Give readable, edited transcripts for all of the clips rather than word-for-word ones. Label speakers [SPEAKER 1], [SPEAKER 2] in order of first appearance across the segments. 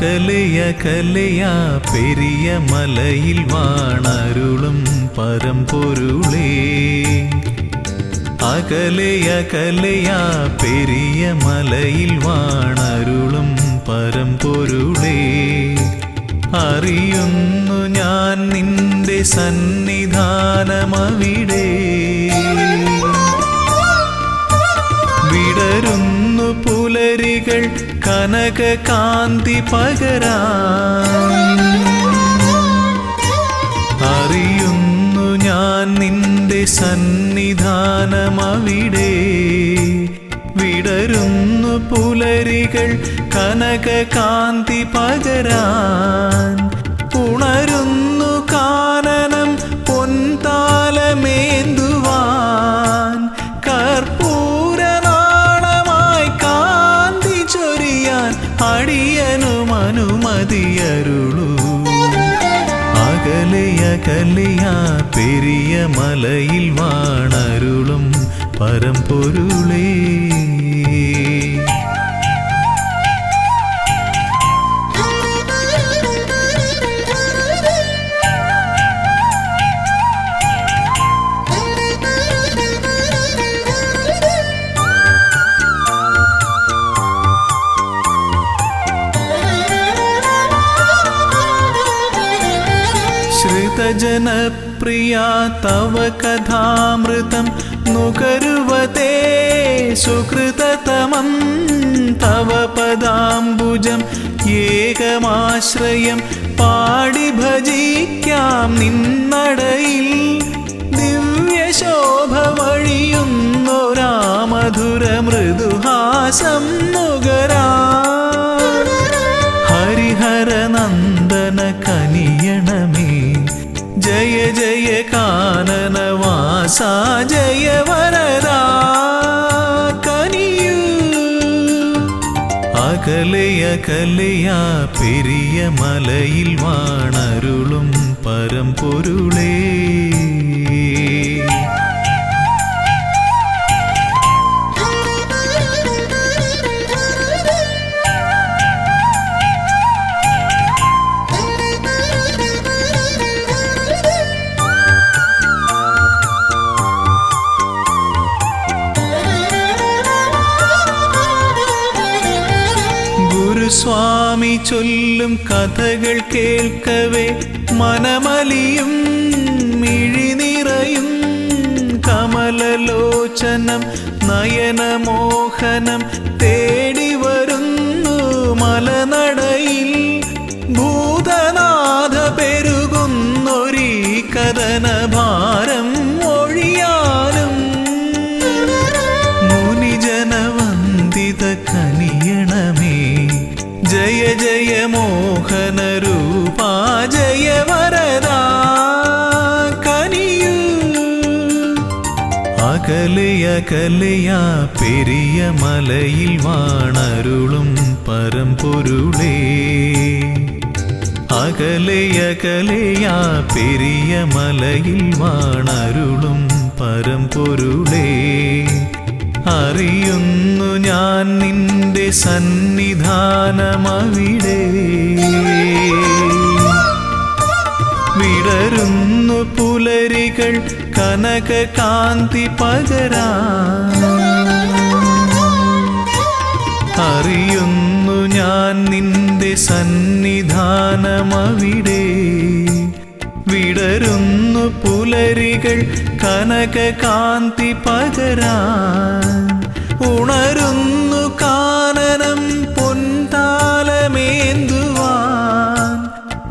[SPEAKER 1] അകലയകലയാ പെരിയ മലയിൽ വാണരുളും പരമ്പൊരുളേ. അകലയകലയാ പെരിയ മലയിൽ വാണരുളും പരമ്പൊരുളേ. അറിയുന്നു ഞാൻ നിന്റെ സന്നിധാനമവിടെ. വിടരുന്നു പുലരികൾ കനകകാന്തി പകരാൻ. അറിയുന്നു ഞാൻ നിന്റെ സന്നിധാനമവിടെ. വിടരുന്നു പുലരികൾ കനകകാന്തി പകരാൻ. ഉണരുന്നു കാനനം പൊൻതാലമേന്തുവാൻ. കർപ്പൂരനാളമായി കാന്തി ചൊരിയാൻ അടിയനും അനുമതിയരുളൂ. അകലയകലയാ പെരിയ മലയിൽ വാണരുളും പരമ്പൊരുളേ. ശ്രുതജനപ്രിയാ തവ കഥാമൃതം നുകരുവതേ സുകൃതതമം. തവ പദാംബുജം ഏകമാശ്രയം പാടി ഭജിക്കാം നിന്നടയിൽ. ദിവ്യശോഭ വഴിയുന്നൊരാ മധുര മൃദുഹാസം നുകരാ. ഹരിഹരനന്ദന കനിയണമേ ജയ ജയ കാനനവാസ ജയ വരദാ കനിയൂ. അകലയകലയാ പെരിയ മലയിൽ വാണരുളും പരമ്പൊരുളേ. സ്വാമി ചൊല്ലും കഥകൾ കേൾക്കവേ മനമലിയും മിഴിനിറയും. കമലലോചനം നയനമോഹനം തേടി വരുന്നു മലനടയിൽ. ഭൂതനാഥ പെരുകുന്നൊരീ കഥനഭാരം ഒഴിയാനും. മുനിജനവന്ദിത കനിയണമേ ജയ ജയ മോഹന രൂപാ ജയ വരദാ കനിയൂ. അകലയകലയാ പെരിയ മലയിൽ വാണരുളും പരമ്പൊരുളേ. അകലയകലയാ പെരിയ മലയിൽ വാണരുളും പരമ്പൊരുളേ. അറിയുന്നു ഞാൻ നിന്റെ സന്നിധാനമവിടെ. വിടരുന്നു പുലരികൾ കനകകാന്തി പകരാൻ. അറിയുന്നു ഞാൻ നിന്റെ സന്നിധാനമവിടെ. വിടരുന്നു പുലരികൾ കനകകാന്തി പകരാൻ. ഉണരുന്നു കാനനം പൊൻതാലമേന്തുവാൻ.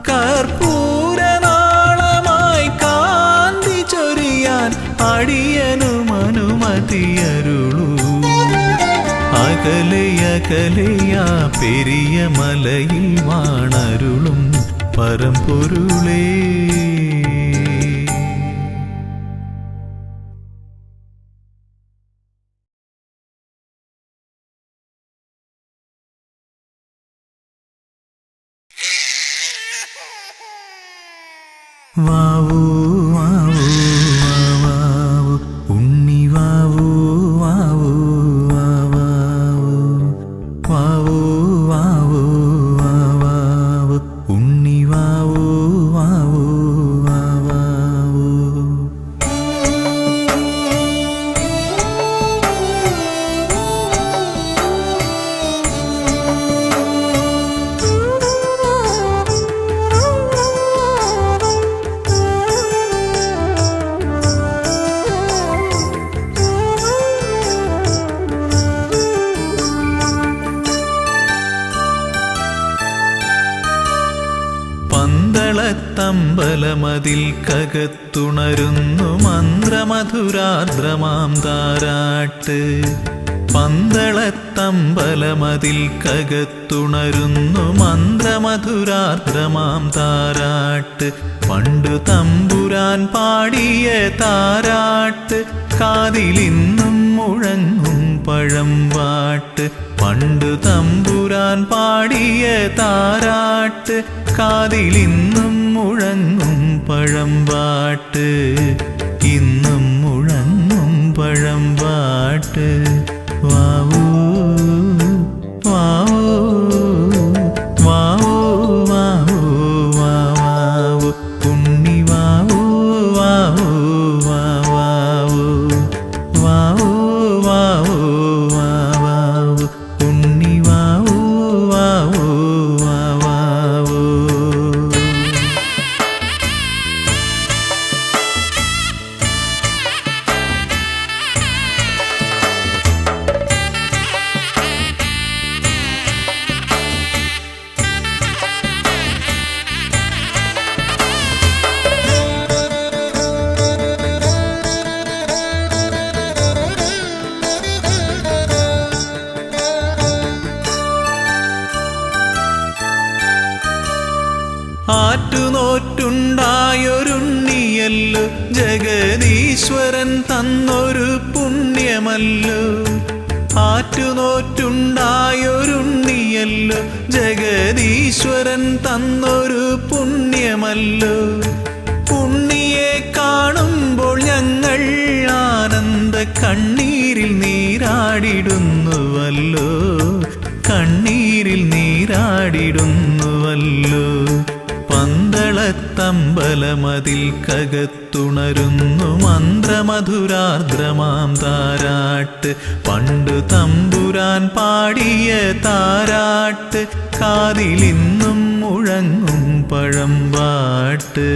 [SPEAKER 1] കർപ്പൂരനാളമായി കാന്തി ചൊരിയാൻ അടിയനും അനുമതിയരുളൂ. അകലയകലയാ പെരിയ മലയിൽ വാണരുളും പരമ്പൊരുളേ. വാവൂ വാവൂ വാവൂ ഉണ്ണി വാവൂ വാവൂ വാവൂ വാവൂ വാവൂ വാവൂ പന്തളത്തമ്പലമതിൽ കകത്തുണരുന്നു മന്ത്രമധുരാർദ്രമാം താരാട്ട്. പന്തളത്തമ്പലമതിൽ കകത്തുണരുന്നു മന്ത്രമധുരാർദ്രമാം താരാട്ട്. പണ്ടു തമ്പുരാൻ പാടിയ താരാട്ട് കാതിലിന്നും മുഴങ്ങും പഴംപാട്ട്. പണ്ടു തമ്പുരാൻ പാടിയ താരാട്ട് കാതിലിന്നും മുഴങ്ങും പഴംപാട്ട്. ഇന്നും മുഴങ്ങും പഴംപാട്ട്. വാവൂ വാവൂ വാവൂ വാവൂ വാവൂ ഉണ്ണി വാവൂ വാവൂ വാവൂ വാവൂ വാവൂ വാവൂ ഉണ്ണി വാവൂ വാവൂ വാവൂ. ആറ്റുനോറ്റുണ്ടായൊരുണ്ണിയല്ലോ ജഗദീശ്വരൻ തന്നൊരു പുണ്യമല്ലോ. ആറ്റുനോറ്റുണ്ടായൊരുണ്ണിയല്ലോ ജഗദീശ്വരൻ തന്നൊരു പുണ്യമല്ലോ. ഉണ്ണിയെ കാണുമ്പോൾ ഞങ്ങൾ ആനന്ദ കണ്ണീരിൽ നീരാടിടുന്നുവല്ലോ. കണ്ണീരിൽ നീരാടിടുന്നുവല്ലോ. പന്തളത്തമ്പലമതിൽ കകത്തുണരുന്നു മന്ത്രമധുരാർദ്രമാം താരാട്ട്. പണ്ടു തമ്പുരാൻ പാടിയ താരാട്ട് കാതിലിന്നും മുഴങ്ങും പഴംപാട്ട്.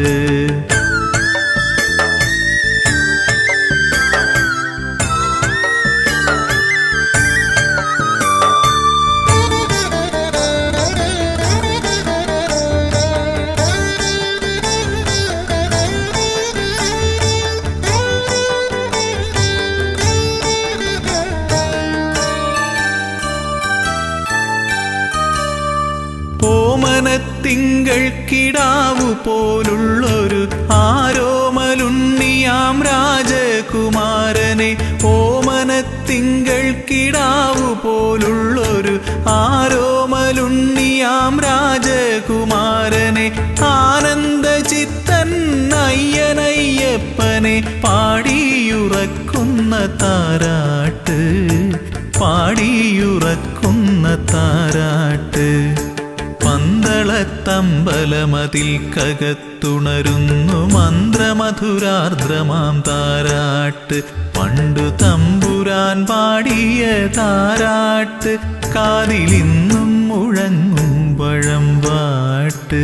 [SPEAKER 1] ഓമനത്തിങ്കൾ കിടാവു പോലുള്ളൊരു ആരോമലുണ്ണിയാം രാജകുമാരനെ. ഓമനത്തിങ്കൾ കിടാവു പോലുള്ളൊരു ആരോമലുണ്ണിയാം രാജകുമാരനെ. ആനന്ദചിത്തൻ അയ്യനയ്യപ്പനെ പാടിയുറക്കുന്ന താരാട്ട്. പാടിയുറക്കുന്ന താരാട്ട്. പന്തളത്തമ്പലമതിൽ കകത്തുണരുന്നു മന്ത്രമധുരാർദ്രമാം താരാട്ട്. പണ്ടു തമ്പുരാൻ പാടിയ താരാട്ട് കാതിലിന്നും മുഴങ്ങും പഴംപാട്ട്.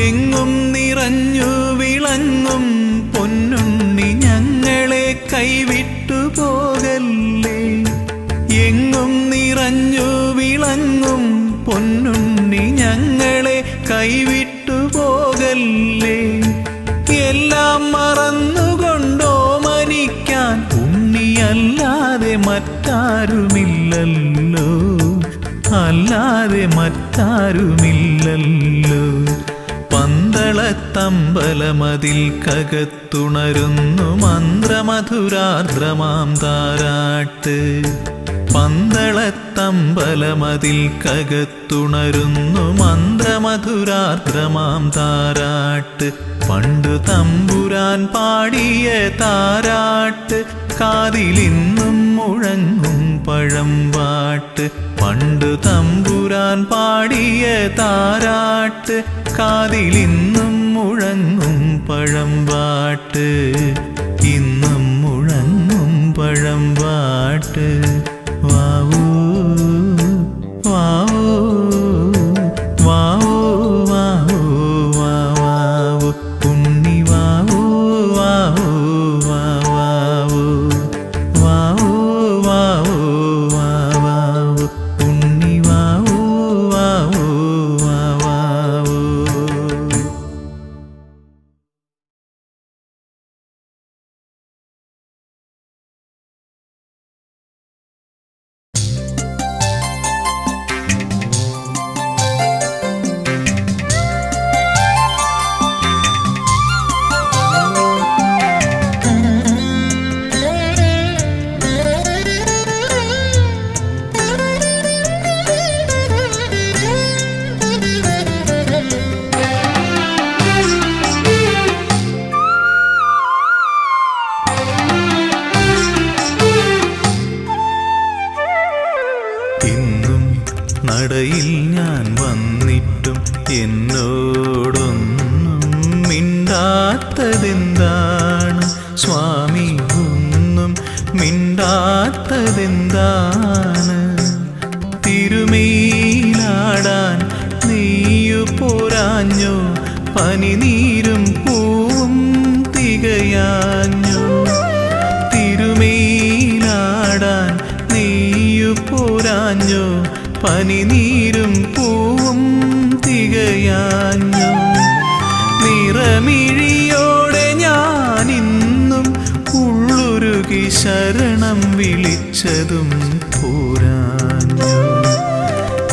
[SPEAKER 1] എങ്ങും നിറഞ്ഞു വിളങ്ങും പൊന്നുണ്ണി ഞങ്ങളെ കൈവിട്ടു പോകല്ലേ. എങ്ങും നിറഞ്ഞു വിളങ്ങും പൊന്നുണ്ണി ഞങ്ങളെ കൈവിട്ടു പോകല്ലേ. എല്ലാം മറന്നുകൊണ്ടോ മനിക്കാൻ ഉണ്ണിയല്ലാതെ മറ്റാരുമില്ലല്ലോ. അല്ലാതെ മറ്റാരുമില്ലല്ലോ. പന്തളത്തമ്പലമതിൽ കകത്തുണരുന്നു മന്ത്രമധുരാർദ്രമാം താരാട്ട്. പന്തളത്തമ്പലമതിൽ കകത്തുണരുന്നു മന്ത്രമധുരാർദ്രമാം താരാട്ട്. പണ്ടു തമ്പുരാൻ പാടിയ താരാട്ട് കാതിലിന്നും മുഴങ്ങും പഴംപാട്ട്. പണ്ടു തമ്പുരാൻ പാടിയ താരാട്ട് കാതിലിന്നും മുഴങ്ങും പഴംപാട്ട്, ഇന്നും മുഴങ്ങും പഴംപാട്ട്. വാവൂ വാവൂ വാവൂ വാവൂ വാവൂ ഉണ്ണി വാവൂ വാവൂ വാവൂ വാവൂ വാവൂ വാവൂ ഉണ്ണി വാവൂ വാവൂ വാവൂ. നടയിൽ ഞാൻ വന്നിട്ടും എന്നോടൊന്നും മിണ്ടാത്തതെന്താണ് സ്വാമി, ഒന്നും മിണ്ടാത്തതെന്താണ്? തിരുമേലാടാൻ നീയു പോരാഞ്ഞോ, പനിനീരും പൂവും തികയാഞ്ഞോ? തിരുമേലാടാൻ നീയു പോരാഞ്ഞോ, പനിനീരും പൂവും തികയാഞ്ഞോ? നിറമിഴിയോടെ ഞാനിന്നും ഉള്ളുരുകി ശരണം വിളിച്ചതും പോരാഞ്ഞോ?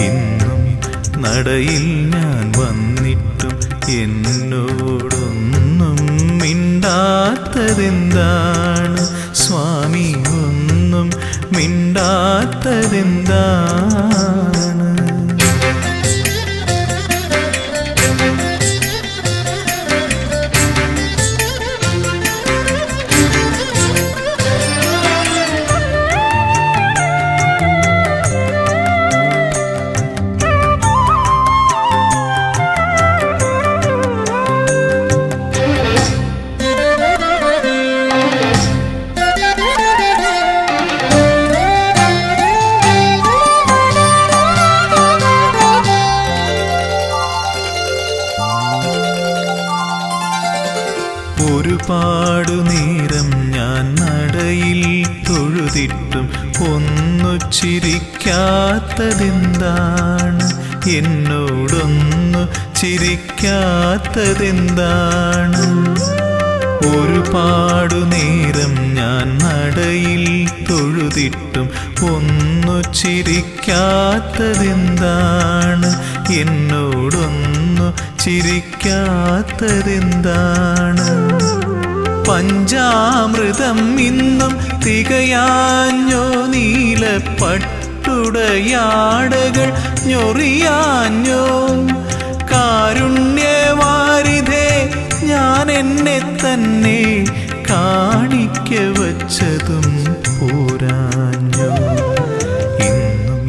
[SPEAKER 1] ഇന്നും നടയിൽ ഞാൻ വന്നിട്ടും എന്നോടൊന്നും മിണ്ടാത്തതെന്താണ് സ്വാമി, ഒന്നും മിണ്ടാത്തതെന്താണ്? ഒരുപാടു നേരം ഞാൻ നടയിൽ തൊഴുതിട്ടും ഒന്നു ചിരിക്കാത്തതെന്താണ്? എന്നോടൊന്നു ചിരിക്കാത്തതെന്താണ്? ഒരുപാടു നേരം ഞാൻ നടയിൽ തൊഴുതിട്ടും ഒന്നു ചിരിക്കാത്തതെന്താണ്? എന്നോടൊന്നു ചിരിക്കാത്തതെന്താണ്? പഞ്ചാമൃതം ഇന്നും തികയാഞ്ഞോ, നീലപ്പട്ടുടയാടകൾ ഞൊറിയാഞ്ഞോ? കാരുണ്യവാരിധേ, ഞാൻ എന്നെ തന്നെ കാണിക്ക വച്ചതും പോരാഞ്ഞോ? ഇന്നും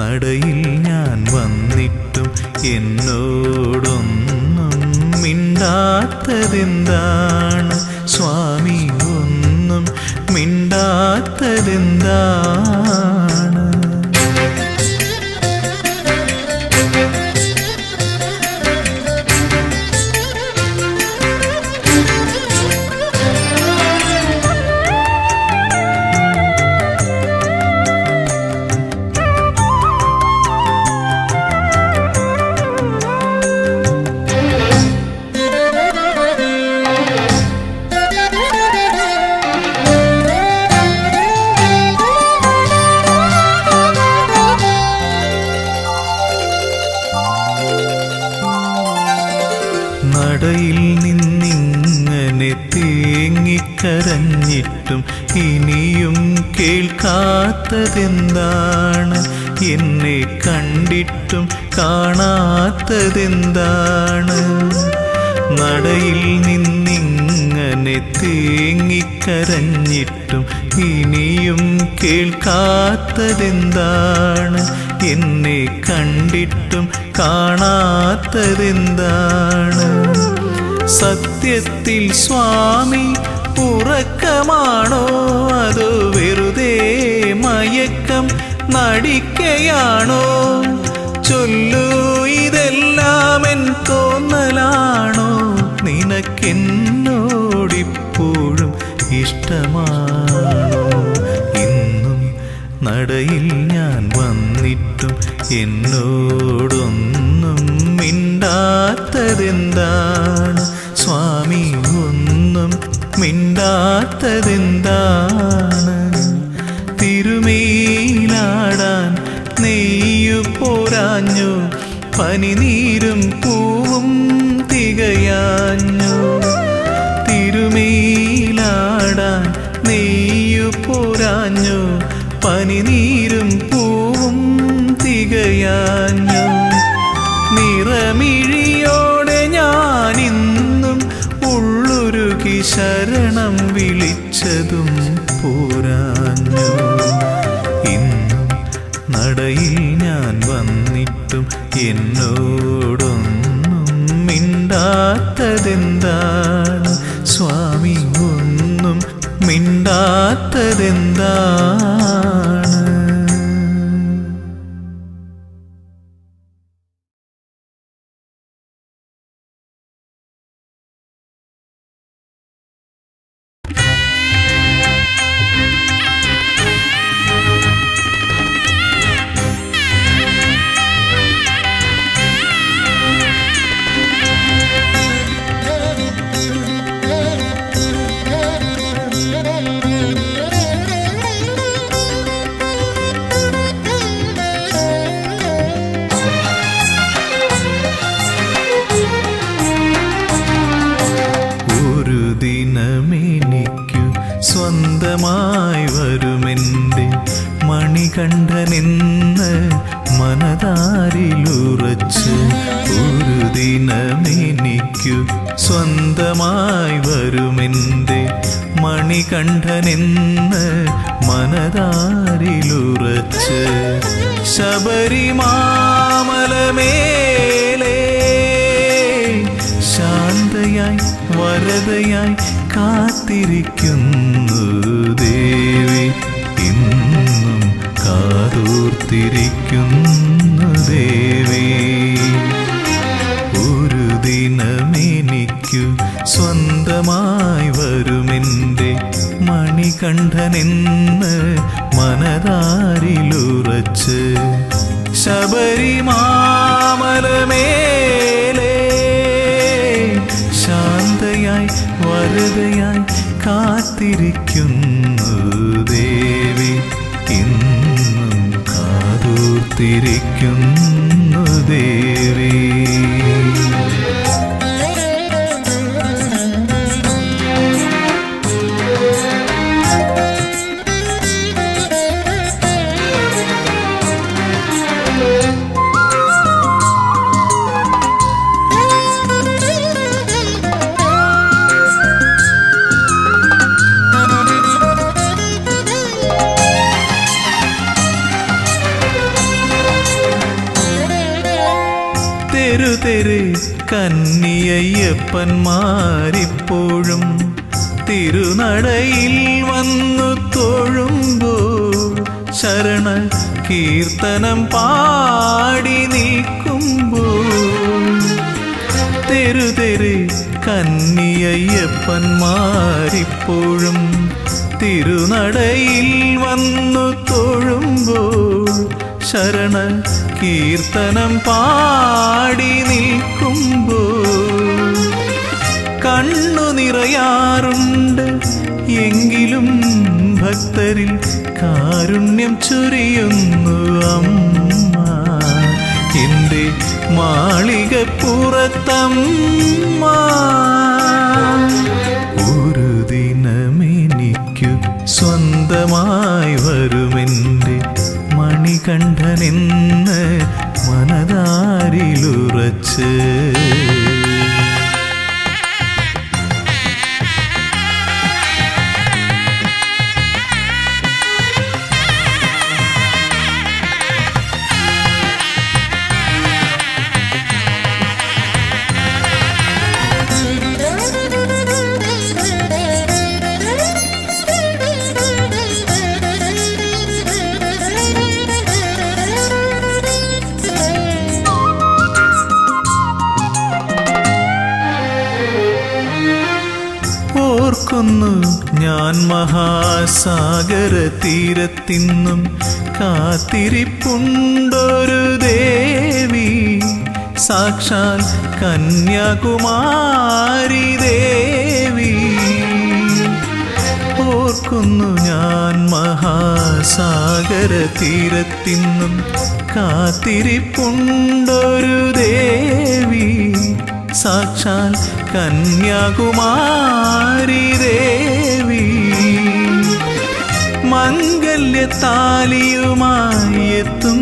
[SPEAKER 1] നടയിൽ ഞാൻ വന്നിട്ടും എന്നോടൊന്നും മിണ്ടാത്തതെന്താണ് സ്വാമി, ഒന്നും മിണ്ടാത്തതെന്താണ്? നടയിൽ നിന്നിങ്ങനെ തേങ്ങിക്കരഞ്ഞിട്ടും ഇനിയും കേൾക്കാത്തതെന്താണ്? എന്നെ കണ്ടിട്ടും കാണാത്തതെന്താണ്? നടയിൽ നിന്നിങ്ങനെ തേങ്ങിക്കരഞ്ഞിട്ടും ഇനിയും കേൾക്കാത്തതെന്താണ്? എന്നെ കണ്ടിട്ടും കാണാത്തതെന്താണ്? സത്യത്തിൽ സ്വാമി ഉറക്കമാണോ അതോ വെറുതെ മയക്കം നടിക്കയാണോ? ചൊല്ലൂ, ഇതെല്ലാം എൻ തോന്നലാണോ? നിനക്കെന്നോടിപ്പോഴും ഇഷ്ടമാണോ? ഇന്നും നടയിൽ ഞാൻ വന്നിട്ടും എന്നോടൊന്നും മിണ്ടാത്തതെന്താണ്? സ്വാമി ഒന്നും മിണ്ടാത്തതെന്താണ്? തിരുമേലാടാൻ നെയ്യു പോരാഞ്ഞു, പനിനീരും പൂവും തികയാഞ്ഞു. തിരുമേലാടാൻ നെയ്യു പോരാഞ്ഞു, പനിനീരും പൂവും തികയാഞ്ഞു. നിറമിഴിയോടെ ഞാനിന്നും ഉള്ളുരുകി ശരണം വിളിച്ചതും പോരാഞ്ഞു. ഇന്നും നടയിൽ ഞാൻ വന്നിട്ടും എന്നോടൊന്നും മിണ്ടാത്തതെന്താണ്? സ്വാമി ഒന്നും മിണ്ടാത്തതെന്താണ്? സ്വന്തമായി വരുമെൻ്റെ മണികണ്ഠനെന്ന് മനതാരിലുറച്ച്. ഒരു ദിനമെനിക്കു സ്വന്തമായി വരുമെൻ്റെ മണികണ്ഠനെന്ന് മനതാരിലുറച്ച്. ശബരിമാമലമേലേ ശാന്തയായി വരദയായി കാത്തിരിക്കുന്നു ദേവി, ഇന്നും കാതോർത്തിരിക്കുന്നു ദേവി. ഒരു ദിനമെനിക്കു സ്വന്തമായി വരുമെൻ്റെ മണികണ്ഠനെന്ന് മനതാരിലുറച്ച്. ശബരിമാമലമേലേ ശാന്തയായി വരദയായി കാത്തിരിക്കുന്നു ദേവി, ഇന്നും കാതോർത്തിരിക്കുന്നു ദേവി. തെരുതെരെ കന്നിയയ്യപ്പന്മാരിപ്പോഴും തിരുനടയിൽ വന്നു തൊഴുമ്പോൾ ശരണ കീർത്തനം പാടി നിൽക്കുമ്പോൾ. തെരുതെരെ കന്നിയയ്യപ്പന്മാരിപ്പോഴും തിരുനടയിൽ വന്നു തൊഴുമ്പോൾ ശരണ കീർത്തനം പാടി നിൽക്കുമ്പോൾ കണ്ണു നിറയാറുണ്ട്. എങ്കിലും ഭക്തരിൽ കാരുണ്യം ചൊരിയുന്നു അമ്മ, എൻ്റെ മാളികപ്പുറത്തമ്മ. ഒരു ദിനമെനിക്കു സ്വന്തമായി വരുമെൻ്റെ മണികണ്ഠനെന്ന് മനതാരിലുറച്ച്. ഓർക്കുന്നു ഞാൻ മഹാസാഗര തീരത്തിന്നും കാത്തിരിപ്പുണ്ടൊരു ദേവി, സാക്ഷാൽ കന്യാകുമാരി ദേവി. ഓർക്കുന്നു ഞാൻ മഹാസാഗര തീരത്തിന്നും കാത്തിരിപ്പുണ്ടൊരു ദേവി, സാക്ഷാൽ കന്യാകുമാരി ദേവി. മംഗല്യത്താലിയുമായി എത്തും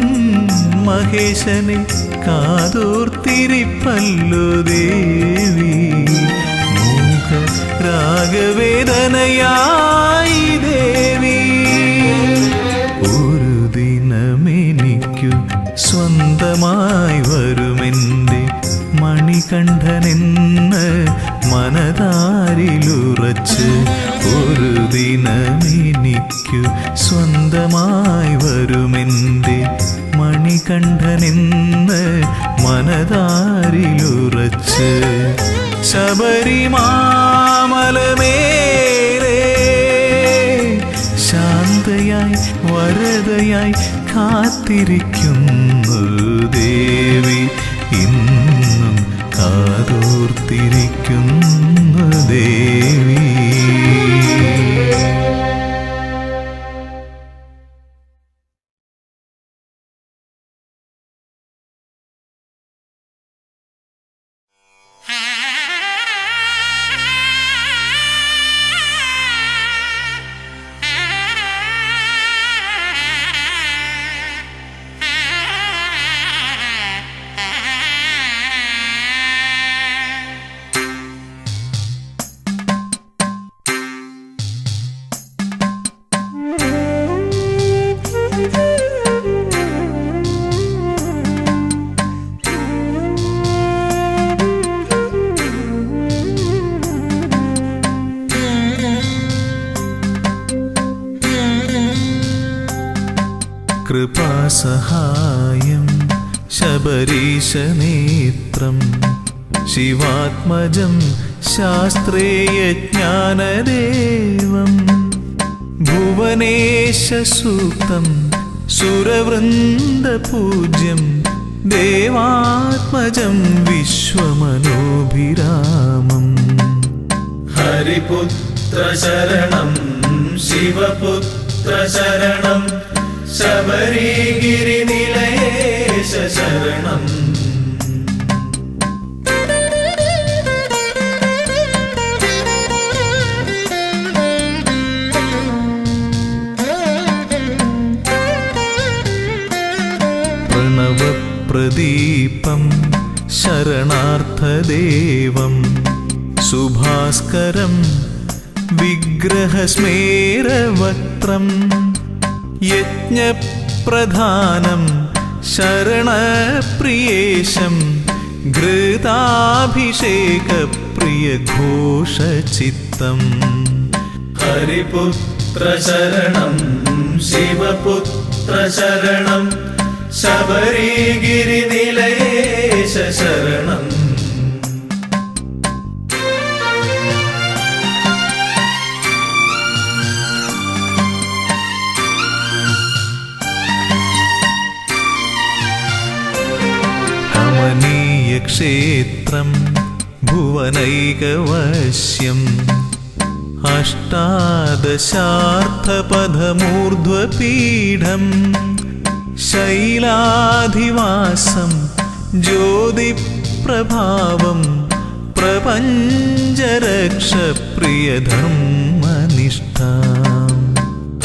[SPEAKER 1] മഹേശനെ കാതോർത്തിരിപ്പല്ലോ ദേവി. മൂക രാഗവേദനയായി ദേവി. ഒരു ദിനമെനിക്കു സ്വന്തമായി വരുമെൻ്റെ മണികണ്ഠനെന്ന് മനതാരിലുറച്ച്. ഒരു ദിനമെനിക്കു സ്വന്തമായി വരുമെൻ്റെ മണികണ്ഠനെന്ന് മനതാരിലുറച്ച്. ശബരിമാമലമേലേ ശാന്തയായി വരദയായി കാത്തിരിക്കുന്നു ദേവി. ഇന്നും കാതോർത്തിരിക്കുന്നു ദേവി. കൃപാസഹായം ശബരീശനേത്രം ശിവാത്മജം ശാസ്ത്രേയജ്ഞാനദേവം ഭുവനേശസൂക്തം സുരവൃന്ദപൂജ്യം ദേവാത്മജം വിശ്വമനോഭിരാമം.
[SPEAKER 2] ഹരിപുത്ര ശരണം ശിവപുത്ര ശരണം ശബരിഗിരിനിലയേശ ശരണം.
[SPEAKER 1] പ്രണവപ്രദീപം ശരണാർത്ഥദേവം സുഭാസ്കരം വിഗ്രഹസ്മേരവക്ത്രം യജ്ഞപ്രധാനം ശരണപ്രിയേശം ഘൃതാഭിഷേകപ്രിയഘോഷചിത്തം.
[SPEAKER 2] ഹരിപുത്ര ശരണം ശിവപുത്ര ശരണം ശബരിഗിരിനിലയേശ ശരണം.
[SPEAKER 1] ക്ഷേത്രം ഭുവനൈകവശ്യം അഷ്ടാദശാർത്ഥപഥമൂർധ്വപീഠം ശൈലാധിവാസം ജ്യോതിപ്രഭാവം പ്രപഞ്ചരക്ഷപ്രിയധർമ്മനിഷ്ഠാം.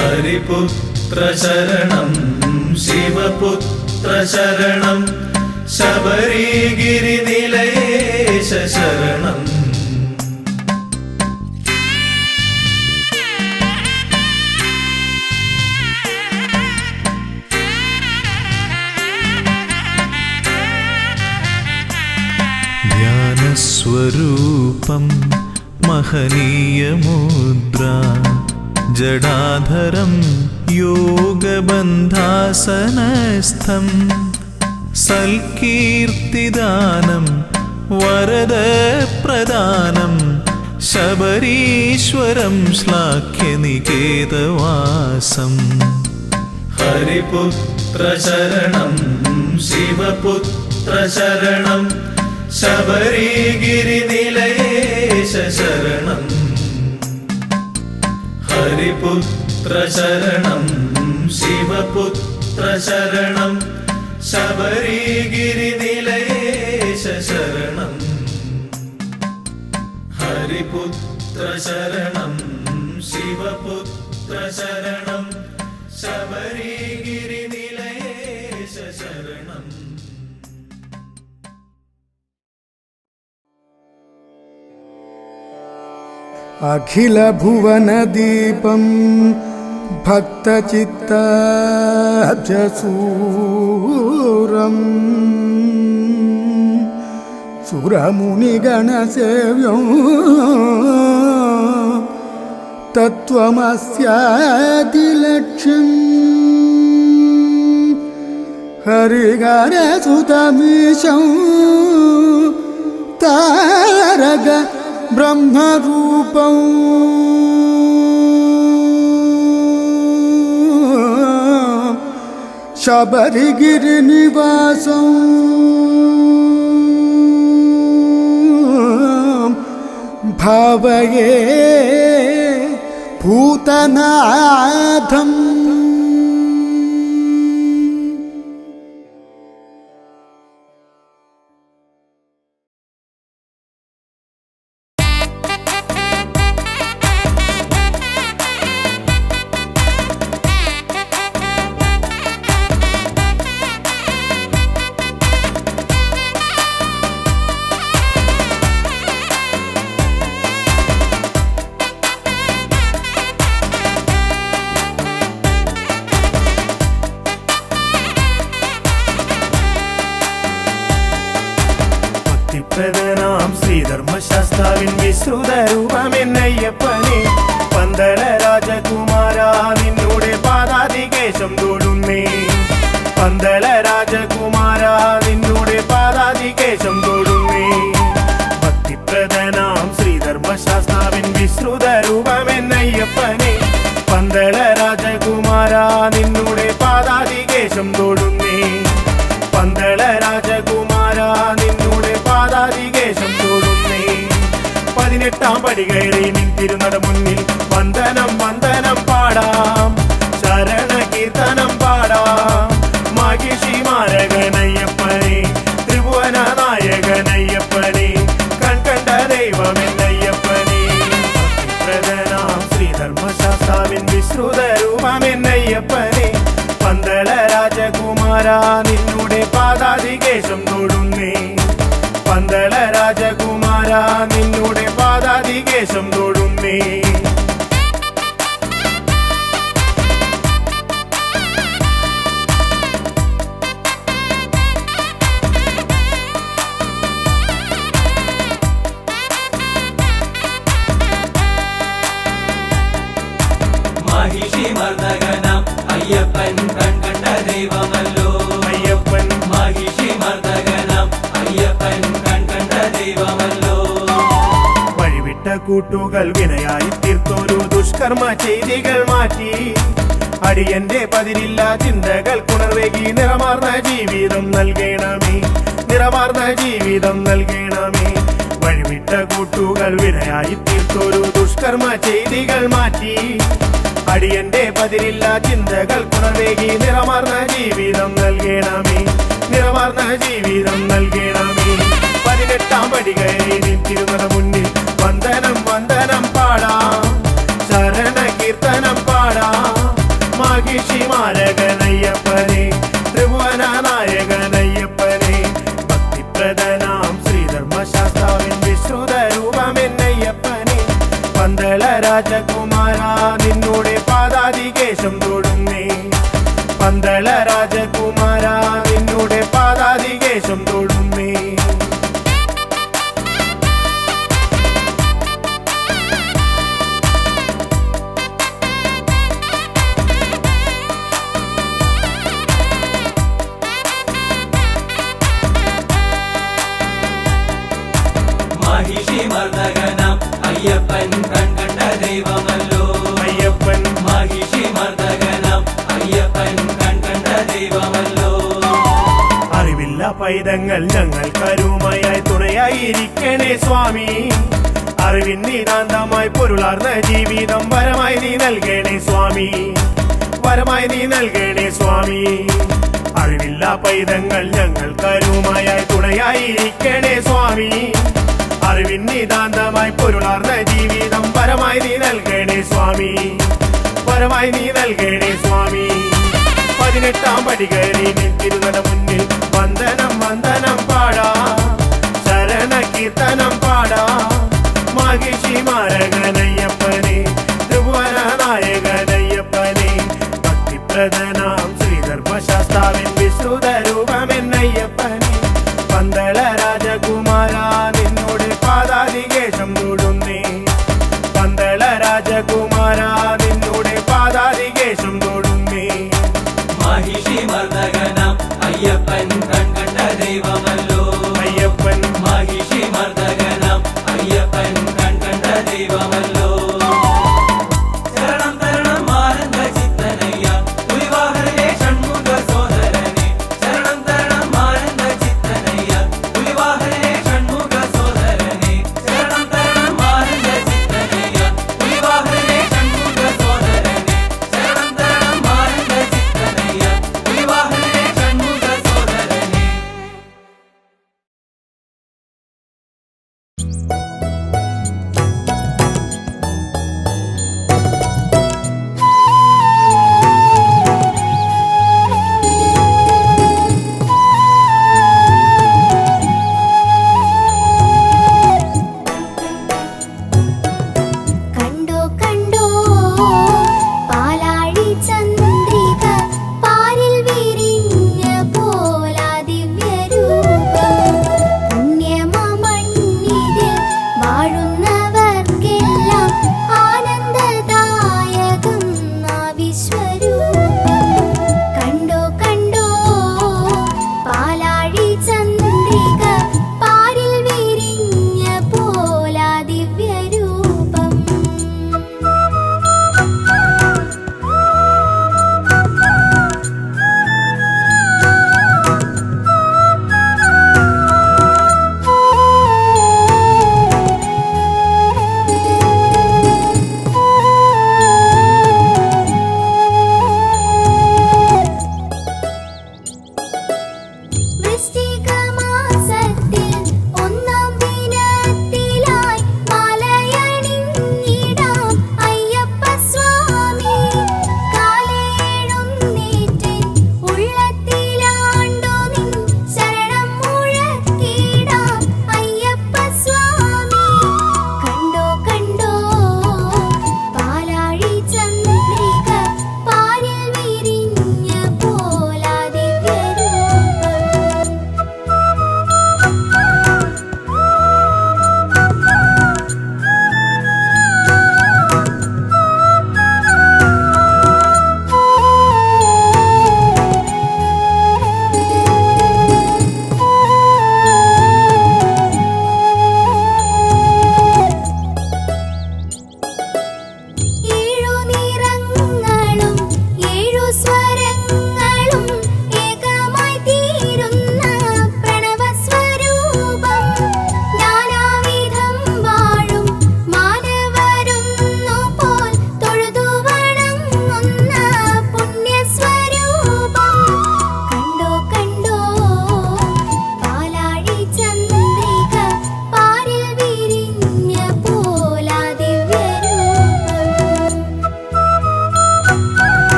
[SPEAKER 2] ഹരിപുത്ര ശരണം ശിവപുത്ര ശരണം ശബരിഗിരിനിലയേശ ശരണം.
[SPEAKER 1] ധ്യാനസ്വരൂപം മഹനീയമുദ്ര ജടാധരം യോഗബന്ധാസനസ്ഥം സൽകീർത്തിദാനം വരദപ്രദാനം ശബരീശ്വരം ശ്ലാഘ്യനികേതവാസം
[SPEAKER 2] ഹരിപുത്ര ശരണം ശിവപുത്ര ശരണം ശബരിഗിരിനിലയേശ ശരണം ഹരിപുത്ര ശരണം ശിവപുത്ര ശരണം ശബരിഗിരിനിലയേശ ശരണം ഹരിപുത്ര ശരണം ശിവപുത്ര ശരണം ശബരിഗിരിനിലയേശ ശരണം.
[SPEAKER 3] അഖില ഭുവനദീപം ഭക്തചിത്താബ്ജസൂരം സുരമുനിഗണസേവ്യം തത്വമസ്യാദിലക്ഷ്യം ഹരിഹരസുതമീശം താരക ബ്രഹ്മരൂപം ശബരിഗിരിനിവാസം ഭാവയേ ഭൂതനാഥം.
[SPEAKER 4] ഭക്തിപ്രദനാം ശ്രീധർമ്മശാസ്താവിൻ വിശ്രുതരൂപമെന്നയ്യപ്പനെ പന്തള രാജകുമാര നിന്നോടെ പാദാതികേശം തൊടുന്നേ പന്തള രാജകുമാര നിന്നോടെ പാദാതികേശം തൊടുന്നേ ഭക്തിപ്രദനാം ശ്രീധർമ്മശാസ്താവിൻ വിശ്രുതരൂപമെന്നയ്യപ്പനെ പന്തള രാജകുമാര നിന്നോടെ പാദാതികേശം തൊടുന്നേ പന്തള രാജകുമാര നിന്നോടെ പാദാതികേശം തൊടുന്നേ 18 പടി കയറി നിന്തിരുന്നട മുന്നിൽ വന്ദനം വന്ദനം പാടാം ശരണ കീർത്തനം പാടാം മഹിഷി മാരകനയ്യപ്പനെ ത്രിഭുവന നായകനയ്യപ്പനെ കൺകണ്ട ദൈവമെന്നയ്യപ്പനെ പ്രധാനാം ശ്രീധർമ്മശാസ്താവിൻ വിശ്രുതരൂപമെന്നയ്യപ്പനെ പന്തള രാജകുമാര നിന്നോടെ പാദാതികേശം തൊടുന്നേ പന്തള രാജകുമാര നിന്നോടെ പാദാതികേശം തൊടുന്നേ
[SPEAKER 5] മഹിഷി മർദ്ദകനാം അയ്യപ്പൻ കൺകണ്ട ദൈവമല്ലോ
[SPEAKER 4] അയ്യപ്പൻ
[SPEAKER 5] മഹിഷി മർദ്ദകനാം അയ്യപ്പൻ കൺകണ്ട ദൈവമല്ലോ
[SPEAKER 4] വഴിവിട്ട കൂട്ടുകൾ വിനയായി തീർത്തൊരു ദുഷ്കർമ്മ ചെയ്തികൾ മാറ്റി അടിയന്റെ പതിരില്ല ചിന്തകൾ കുണർവേകി നിറമാർന്ന ജീവിതം നൽകണമേ നിറമാർന്ന ജീവിതം നൽകണമേ വഴിവിട്ട കൂട്ടുകൾ വിനയായി തീർത്തൊരു ദുഷ്കർമ്മ ചെയ്തികൾ മാറ്റി അടിയന്റെ പതിരില്ല ചിന്തകൾ കുണർവേകി നിറമാർന്ന ജീവിതം നൽകണമേ നിറമാർന്ന ജീവിതം നൽകണമേ 18 പടി കയറി നിന്തിരുന്നട മുന്നിൽ വന്ദനം വന്ദനം പാടാം ശരണ കീർത്തനം പാടാം മഹിഷി മാരകനയ്യപ്പനെ ത്രിഭുവന നായകനയ്യപ്പനെ ഭക്തിപ്രദനാം ശ്രീധർമ്മശാസ്താവിൻ വിശ്രുതരൂപമെന്നയ്യപ്പനെ പന്തള രാജകുമാര നിന്നോടെ പാദാതികേശം തൊടുന്നേ പന്തള രാജകുമാര നിന്നോടെ പാദാതികേശം തൊടുന്നേ
[SPEAKER 5] മഹിഷി മർദ്ദകനാം അയ്യപ്പൻ കൺകണ്ട ദൈവമല്ലോ
[SPEAKER 4] അയ്യപ്പൻ
[SPEAKER 5] മഹിഷി മർദ്ദകനാം അയ്യപ്പൻ കൺകണ്ട ദൈവമല്ലോ
[SPEAKER 4] അറിവില്ല പൈതങ്ങൾ ഞങ്ങൾ കരുമയായി തുണയായിരിക്കണേ സ്വാമി അറിവിൻ നിതാന്തമായി പൊരുളാർന്ന ജീവിതം വരമായി നീ നൽകണേ സ്വാമി വരമായി നീ നൽകണേ സ്വാമി അറിവില്ല പൈതങ്ങൾ ഞങ്ങൾ കരുമയായി തുണയായിരിക്കണേ സ്വാമി അറിവിൻ നിതാന്തമായി പൊരുളാർന്ന ജീവിതം വരമായി നീ നൽകണേ സ്വാമി വരമായി നീ നൽകണേ സ്വാമി 18 പടി കയറി നിൽത്തിരുന്നത മുന്നിൽ വന്ദനം വന്ദനം പാടാ ശരണ കീർത്തനം പാടാ മഹിഷി മാരകനയ്യപ്പനെ ത്രിഭുവന നായകനയ്യപ്പനെ ഭക്തിപ്രദനാം ശ്രീധർമ്മശാസ്താവിൻ വിശ്രുത രൂപമെന്നയ്യപ്പനെ പന്തള രാജകുമാര നിന്നോട് പാദാതികേശം തൊടുന്നേ പന്തള രാജകുമാര നിന്നോട് പാദാതികേശം തൊടുന്നേ
[SPEAKER 5] മഹിഷി മർദ്ദകനാം അയ്യപ്പൻ കൺകണ്ട ദൈവമല്ലോ
[SPEAKER 4] അയ്യപ്പൻ
[SPEAKER 5] മഹിഷി മർദ്ദകനാം അയ്യപ്പൻ കൺകണ്ട ദൈവമല്ലോ ശരണം തരണം ആനന്ദ ചിത്തനയ്യ പുലിവാഹനേ ഷൺമുഖ സോദരനെ ശരണം തരണം ആനന്ദ ചിത്തനയ്യ പുലിവാഹനേ ഷൺമുഖ സോദരനെ ശരണം തരണം ആനന്ദ ചിത്തനയ്യ പുലിവാഹനേ ഷൺമുഖ സോദരനെ ശരണം തരണം ആനന്ദ ചിത്തനയ്യ പുലിവാഹനേ ഷൺമുഖ സോദരനെ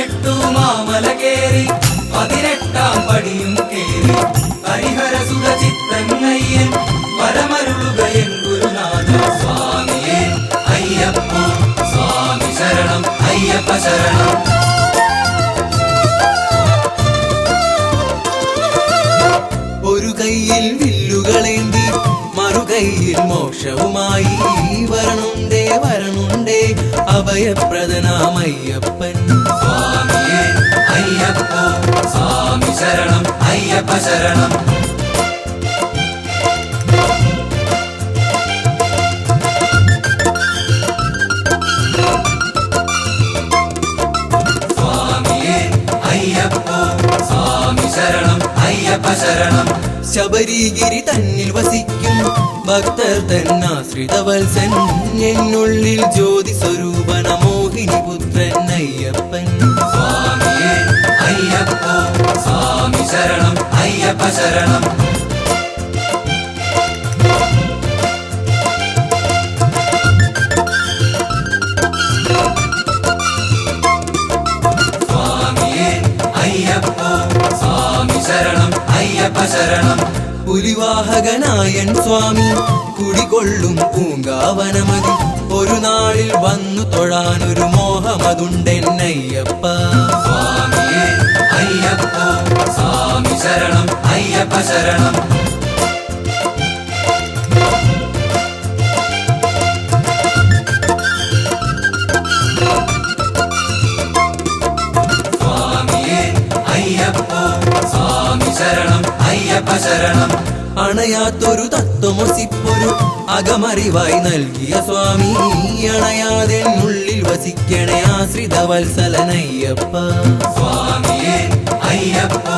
[SPEAKER 5] 18 മാമല കേറി 18-ാം പടിയും കേറി ഹരിഹരസുത ചിത്തന്നയ്യൻ വരമരുളുക എൻ ഗുരുനാഥ സ്വാമിയേ അയ്യപ്പ സ്വാമി ശരണം അയ്യപ്പ ശരണം. ഒരു കയ്യിൽ വില്ലുകളേന്തി മറുകൈയിൽ മോക്ഷവുമായി വരണുണ്ടേ വരണുണ്ടേ അഭയപ്രദനാമയ്യപ്പൻ സ്വാമിയേ അയ്യപ്പ സ്വാമി ശരണം അയ്യപ്പ ശരണം. സ്വാമിയേ അയ്യപ്പ സ്വാമി ശരണം അയ്യപ്പ ശരണം. ശബരിഗിരി തന്നിൽ വസിക്കും ഭക്തർ തന്നാശ്രിതവത്സൻ എന്നുള്ളിൽ ജ്യോതി സ്വരൂപന മോഹിനി പുത്രൻ അയ്യപ്പൻ സ്വാമിയേ അയ്യപ്പ സ്വാമി ശരണം അയ്യപ്പ ശരണം. സ്വാമിയേ അയ്യപ്പ സ്വാമി ശരണം അയ്യപ്പ ശരണം. പുലിവാഹകനായൻ സ്വാമി കുടികൊള്ളും പൂങ്കാവനമതി ഒരു നാളിൽ വന്നു തൊഴാനൊരു മോഹമതുണ്ടെന്നയ്യപ്പ സ്വാമിയേ അയ്യപ്പ സ്വാമി ശരണം അയ്യപ്പ ശരണം. സ്വാമിയേ അയ്യപ്പ സ്വാമി ശരണം അയ്യപ്പ ശരണം. അണയാത്തൊരു തത്വമൊസിപ്പൊരു അകമറിവായി നൽകിയ സ്വാമി അണയാതെ ഉള്ളിൽ വസിക്കണേ ആശ്രിത വത്സലനയ്യപ്പ സ്വാമിയേ അയ്യപ്പ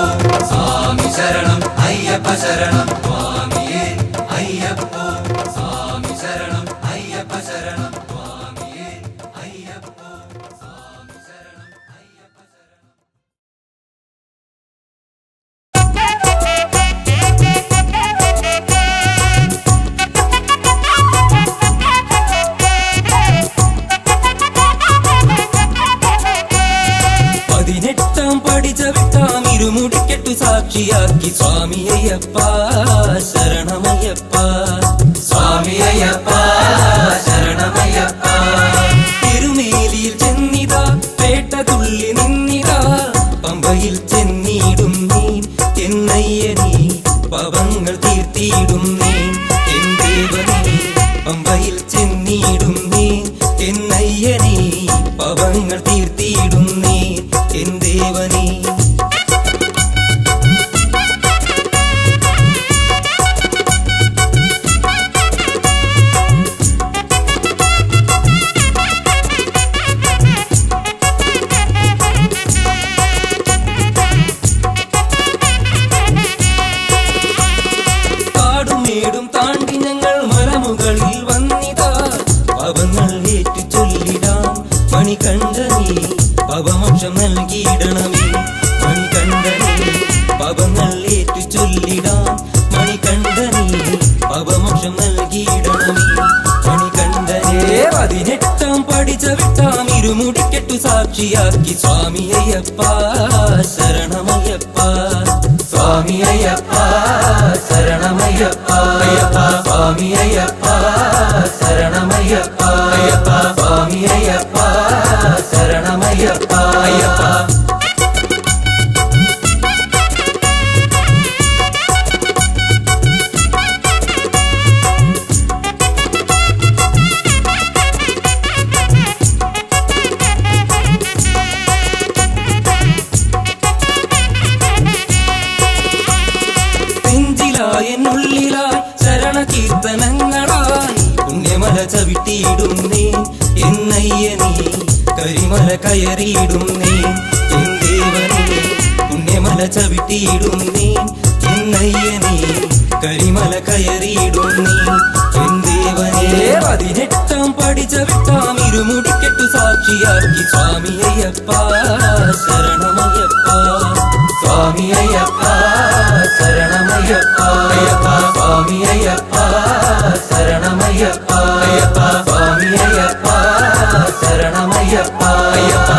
[SPEAKER 5] സ്വാമി ശരണം അയ്യപ്പ ശരണം. സ്വാമിയേ അയ്യപ്പ സ്വാമി ശരണം അയ്യപ്പ ശരണം. സ്വാമിയേ അയ്യപ്പ സ്വാമി ശരണം അയ്യപ്പ ശരണം. ഇരുമുടിക്കെട്ടു സാക്ഷിയാക്കി സ്വാമി അയ്യപ്പ ശരണമയ്യപ്പ സ്വാമി അയ്യപ്പ ശരണമയ്യപ്പ. തിരുമേലിയിൽ ചെന്നിതാ പേട്ട തുള്ളി നിന്നിതാ പമ്പയിൽ ചെന്നിടും നീ എന്നയ്യനീ പവങ്ങൾ തീർത്തിയിടും നീ എൻ ദേവനീ പമ്പയിൽ ചെന്നിടും നീ എന്നയ്യനീ പവങ്ങൾ തീർത്തിയിടും നീ എൻ ദേവനീ. കാടുമേടും താണ്ടി ഞങ്ങൾ മലമുകളിൽ വന്നിതാ പവങ്ങൾ ഏറ്റു ചൊല്ലിടാം മണികണ്ഠനീ പവമോക്ഷം നൽകിയിടണമേ മണികണ്ഠനീ പവങ്ങൾ ഏറ്റു ചൊല്ലിടാം മണികണ്ഠനീ പവമോക്ഷം നൽകിയിടണമേ മണികണ്ഠനേ. 18-ാം പടി ചവിട്ടാം ഇരുമുടിക്കെട്ടു സാക്ഷിയാക്കി സ്വാമി അയ്യപ്പ ശരണമയ്യപ്പ സ്വാമി അയ്യപ്പ ശരണമയ്യപ്പ അയ്യപ്പ സ്വാമി അയ്യപ്പ ശരണമയ്യപ്പ അയ്യപ്പ സ്വാമി അയ്യപ്പ ശരണമയ്യപ്പ അയ്യപ്പ. എന്നുള്ളിലായി ശരണ കീർത്തനങ്ങളായി പുണ്യമല ചവിട്ടിയിടുന്നേ എന്നയ്യനീ കരിമല കയറിയിടുന്നേ എൻ ദേവനീ പുണ്യമല ചവിട്ടിയിടുന്നേ എന്നയ്യനീ കരിമല കയറിയിടുന്നേ എൻ ദേവനേ. 18-ാം പടി ചവിട്ടാം ഇരുമുടിക്കെട്ടു സാക്ഷിയാക്കി സ്വാമി അയ്യപ്പ ശരണമയ്യപ്പ സ്വാമി അയ്യപ്പ ശരണമയ്യപ്പ അയ്യപ്പ സ്വാമി അയ്യപ്പ ശരണമയ്യപ്പ അയ്യപ്പ സ്വാമി അയ്യപ്പ ശരണമയ്യപ്പ അയ്യപ്പ.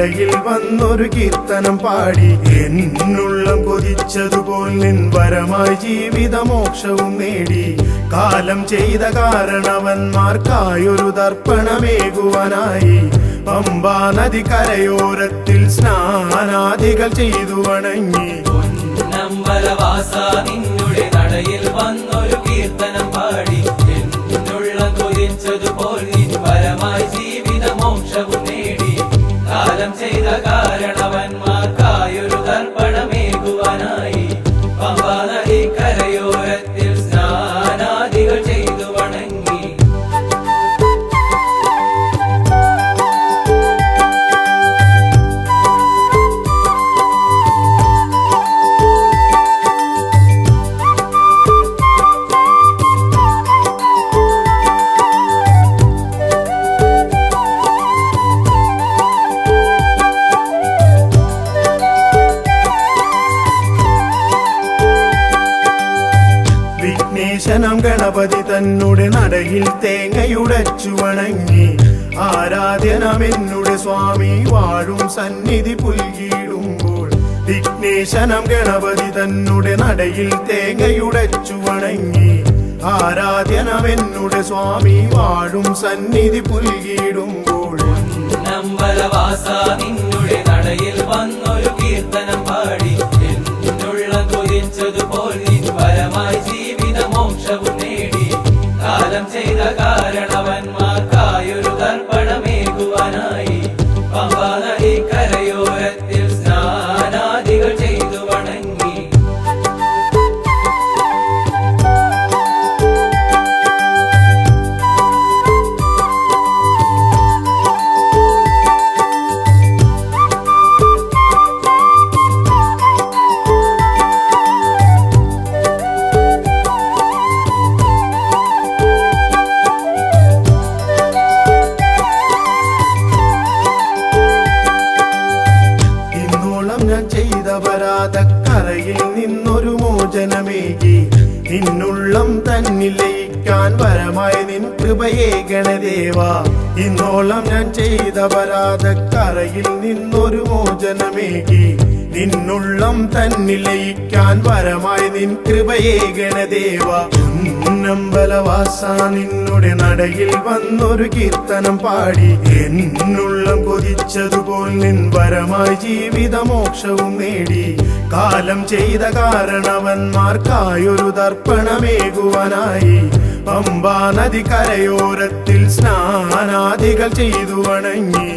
[SPEAKER 4] നടയിൽ വന്നൊരു കീർത്തനം പാടി എന്നുള്ളം കൊതിച്ചതുപോൽ നിൻ വരമായി ജീവിതമോക്ഷവും നേടി കാലം ചെയ്ത കാരണവന്മാർക്കായൊരു തർപ്പണമേകുവാനായി പമ്പാ നദി കരയോരത്തിൽ സ്നാനാദികൾ ചെയ്തു വണങ്ങി
[SPEAKER 5] നമ്പലവാസ നിന്നുടെ നടയിൽ വന്നൊരു കീർത്തനം പാടി എന്നുള്ളം കൊതിച്ചതുപോൽ നിൻ വരമായി ജീവിതമോക്ഷവും നേടി കാലം ചെയ്ത കാരണവന്മാർക്കായൊരു തർപ്പണമേകുവാനായി പമ്പാ നദി കരയോരത്തിൽ സ്നാനാദികൾ ചെയ്തു വണങ്ങി
[SPEAKER 4] വിഘ്നേശനം ഗണപതി തന്നുടെ നടയിൽ തേങ്ങയുടച്ചു വണങ്ങി ആരാധ്യനമെന്നുടെ സ്വാമി വാഴും സന്നിധി പുൽകിടുമ്പോൾ വിഘ്നേശനം ഗണപതി തന്നുടെ നടയിൽ തേങ്ങയുടച്ചു വണങ്ങി ആരാധ്യനമെന്നുടെ സ്വാമി വാഴും സന്നിധി പുൽകിടുമ്പോൾ
[SPEAKER 5] നമ്പലവാസ നിന്നുടെ നടയിൽ വന്നൊരു കീർത്തനം പാടി എന്നുള്ളം കൊതിച്ചതുപോൽ നിൻ വരമായി ജീവിതമോക്ഷവും നേടി കാലം ചെയ്ത കാരണവന്മാർക്കായൊരു തർപ്പണമേകുവാനായി പമ്പാ നദി കരയോരത്തിൽ സ്നാനാദികൾ ചെയ്തു വണങ്ങി
[SPEAKER 4] ഞാൻ ചെയ്ത പരാതക്കരയിൽ നിന്നൊരു മോചനമേകി നിന്നുള്ളം തന്നിൽ ലയിക്കാൻ വരമായി നിൻ കൃപയേ ഗണദേവ ഇന്നോളം ഞാൻ ചെയ്ത പരാതക്കരയിൽ നിന്നൊരു മോചനമേകി നിന്നുള്ളം തന്നിൽ ലയിക്കാൻ വരമായി നിൻ കൃപയേ ഗണദേവ നമ്പലവാസ നിന്നുടെ നടയിൽ വന്നൊരു കീർത്തനം പാടി എന്നുള്ളം കൊതിച്ചതുപോൽ നിൻ വരമായി ജീവിതമോക്ഷവും നേടി കാലം ചെയ്ത കാരണവന്മാർക്കായൊരു തർപ്പണമേകുവാനായി പമ്പാ നദി കരയോരത്തിൽ സ്നാനാദികൾ ചെയ്തു വണങ്ങി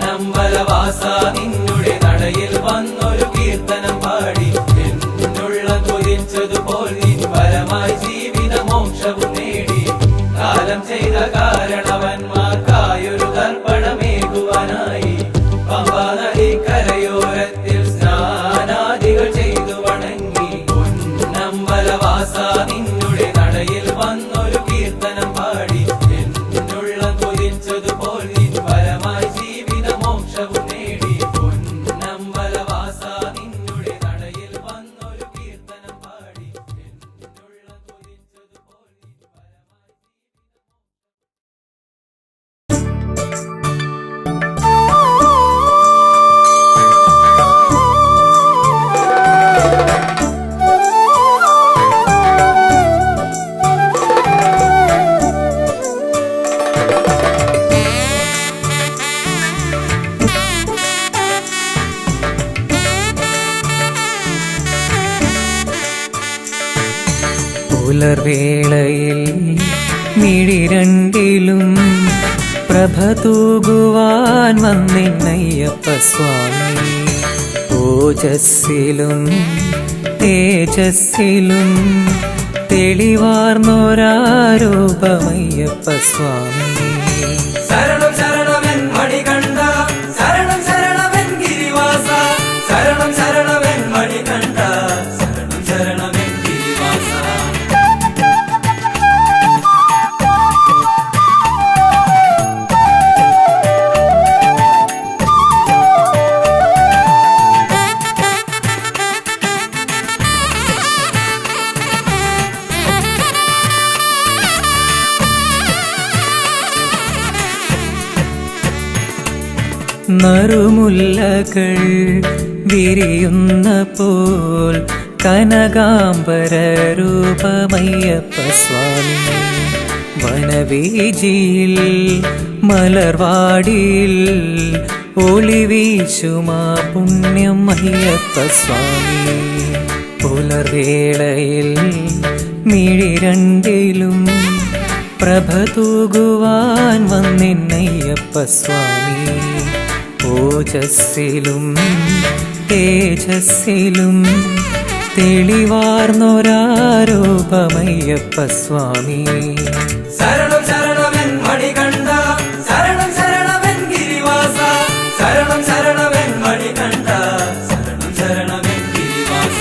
[SPEAKER 5] നമ്പലവാസ നിന്നുടെ നടയിൽ വന്നൊരു കീർത്തനം പാടി എന്നുള്ളം കൊതിച്ചതുപോൽ നിൻ വരമായി ജീവിതമോക്ഷവും നേടി കാലം ചെയ്ത കാരണവന്മാർക്കായൊരു തർപ്പണമേകുവാനായി പമ്പാ നദി കരയോരത്തിൽ സ്നാനാദികൾ ചെയ്തു വണങ്ങി നമ്പലവാസ നിന്നുടെ നടയിൽ വന്നൊരു കീർത്തനം പാടി എന്നുള്ളം കൊതിച്ചതുപോൽ നിൻ വരമായി ജീവിതമോക്ഷവും നേടി നമ്പലവാസ നിന്നുടെ നടയിൽ വന്നൊരു കീർത്തനം പാടി എന്നുള്ളം കൊതിച്ചതുപോൽ നിൻ
[SPEAKER 6] പുലർവേളയിൽ മിഴിരണ്ടിലും പ്രഭ തൂകുവാൻ വന്നിന്നയ്യപ്പ സ്വാമി ഓജസ്സിലും തേജസ്സിലും തെളിവാർന്നൊരാരൂപമയ്യപ്പ സ്വാമി
[SPEAKER 5] ശരണം ശരണമെൻ മണികണ്ഠ ശരണം ശരണമെൻ ഗിരിവാസ ശരണം ശരണമെൻ മണികണ്ഠ ശരണം ശരണമെൻ ഗിരിവാസ
[SPEAKER 6] നറുമുല്ലകൾ വിരിയുന്ന പോൽ കനകാംബര രൂപമയ്യപ്പ സ്വാമി. വനവീജിയിൽ മലർവാടിയിൽ ഒളിവീശുമാ പുണ്യം അയ്യപ്പ സ്വാമി. പുലർവേളയിൽ മിഴി രണ്ടിലും പ്രഭ തൂകുവാൻ വന്നിന്നയ്യപ്പ സ്വാമി. ഓജസ്സിലും തേജസ്സിലും തെളിവാർന്നൊരാരൂപമയ്യപ്പ സ്വാമി.
[SPEAKER 5] ശരണം ശരണമെൻ മണികണ്ഠ, ശരണം ശരണമെൻ ഗിരിവാസ, ശരണം ശരണമെൻ മണികണ്ഠ, ശരണം ശരണമെൻ ഗിരിവാസ.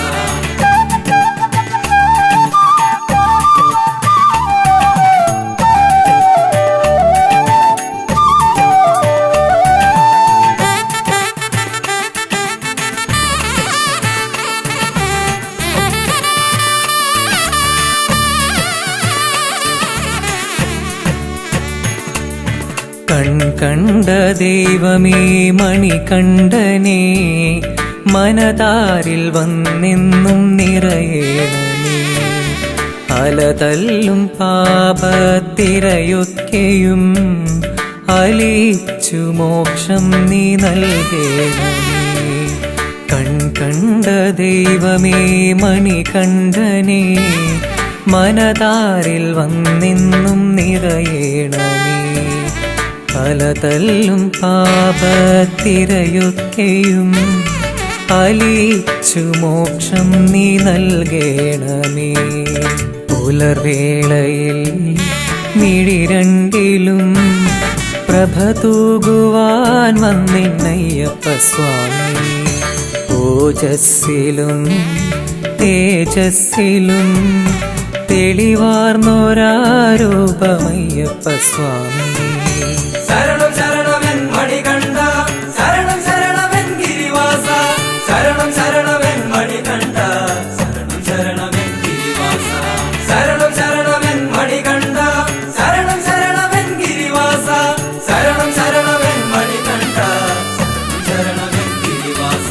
[SPEAKER 6] കണ്ട ദൈവമേ മണികണ്ഠനേ, മനതാരിൽ വന്നെന്നും നിറയേണമേ. അലതല്ലും പാപത്തിരയൊക്കെയും അലിച്ചു മോക്ഷം നീ നൽകേണമേ. കണ്ട ദൈവമേ മണികണ്ഠനേ, മനതാരിൽ വന്നെന്നും നിറയേണമേ. പലതല്ലും പാപത്തിരയൊക്കെയും അലിച്ചു മോക്ഷം നീ നൽകേണമേ. പുലർവേളയിൽ മിഴി രണ്ടിലും പ്രഭ തൂകുവാൻ വന്നിന്നയ്യപ്പ സ്വാമി. ഓജസ്സിലും തേജസ്സിലും തെളിവാർന്നൊരാരൂപമയ്യപ്പ സ്വാമി.
[SPEAKER 5] ശരണം ശരണമെൻ മണികണ്ഠ, ശരണം ശരണമെൻ ഗിരിവാസ, ശരണം ശരണമെൻ മണികണ്ഠ, ശരണം ശരണമെൻ ഗിരിവാസ. ശരണം ശരണമെൻ മണികണ്ഠ, ശരണം ശരണമെൻ ഗിരിവാസ, ശരണം ശരണമെൻ മണികണ്ഠ, ശരണം ശരണമെൻ ഗിരിവാസ.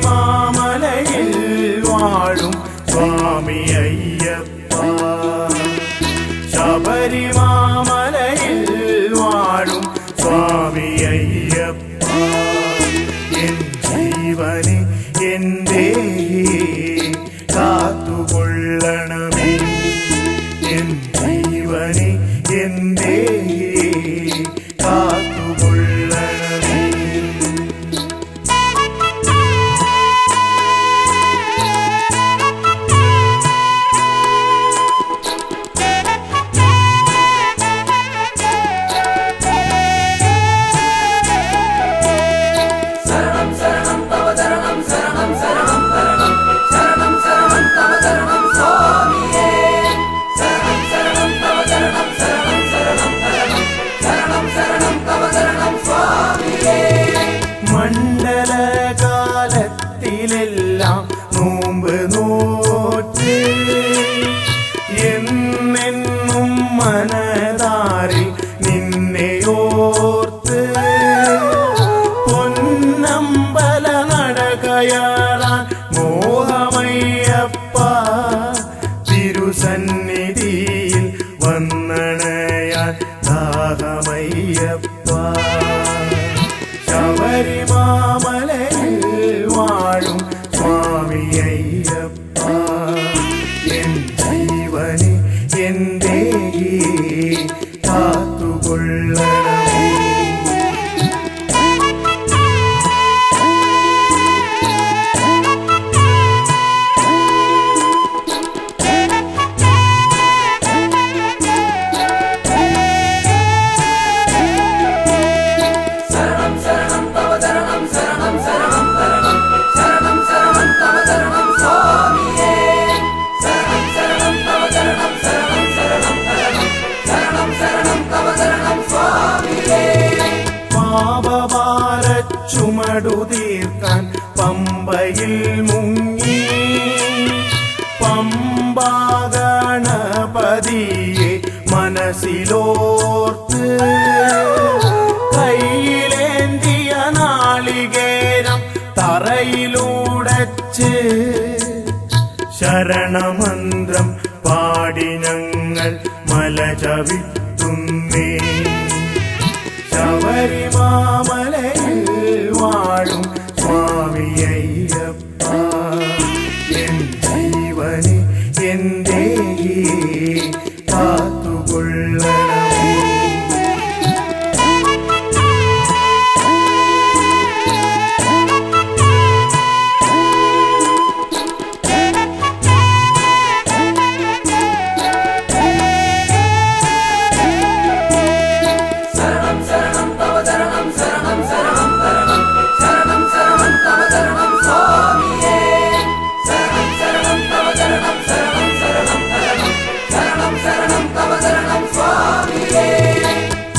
[SPEAKER 4] ശബരിമാമലയിൽ വാഴും സ്വാമി അയ്യപ്പ. ശബരിമാമലയിൽ വാഴും സ്വാമി അയ്യപ്പ. എൻ ജീവനെ എൻ്റെ കാത്തുകൊള്ളണമേ. എൻ ജീവനെ എൻ്റെ കാത്തുകൊള്ളണമേ.
[SPEAKER 5] ശരണം ശരണം തവ ശരണം, ശരണം ശരണം ശരണം, ശരണം ശരണം തവ ശരണം സ്വാമിയേ. ശരണം ശരണം തവ ശരണം, ശരണം ശരണം ശരണം, ശരണം ശരണം തവ ശരണം സ്വാമിയേ.
[SPEAKER 4] മണ്ഡലകാലത്തിലെല്ലാം നോമ്പ് നോറ്റ് എന്നെന്നും മനതാരിൽ നിന്നെയോർത്ത് പൊന്നമ്പല നടകയറാൻ മോഹമയ്യപ്പ. തിരുസന്നിധിയിൽ വന്നണയാൻ ദാഹമയ്യപ്പ. ശബരിമാമലയിൽ വാഴും സ്വാമി അയ്യപ്പ. എൻ ജീവനെ എൻ്റെ കാത്തുകൊള്ളണമേ. മനസ്സിലോർത്ത് കയ്യിലേന്തിയ നാളികേരം തറയിലൂടച്ച് ശരണമന്ത്രം പാടി ഞങ്ങൾ മല ചവിട്ടുന്നേ. ശബരിമാമലയിൽ വാഴും സ്വാമി അയ്യപ്പ, എൻ ജീവനെ എന്റെ കാത്തുകൊള്ളണമേ.
[SPEAKER 5] ശരണം ശരണം തവ ശരണം ശരണം ശരണം ശരണം ശരണം ശരണം തവ ശരണം സ്വാമിയേ. ശരണം ശരണം തവ ശരണം ശരണം ശരണം ശരണം ശരണം ശരണം തവ ശരണം സ്വാമിയേ.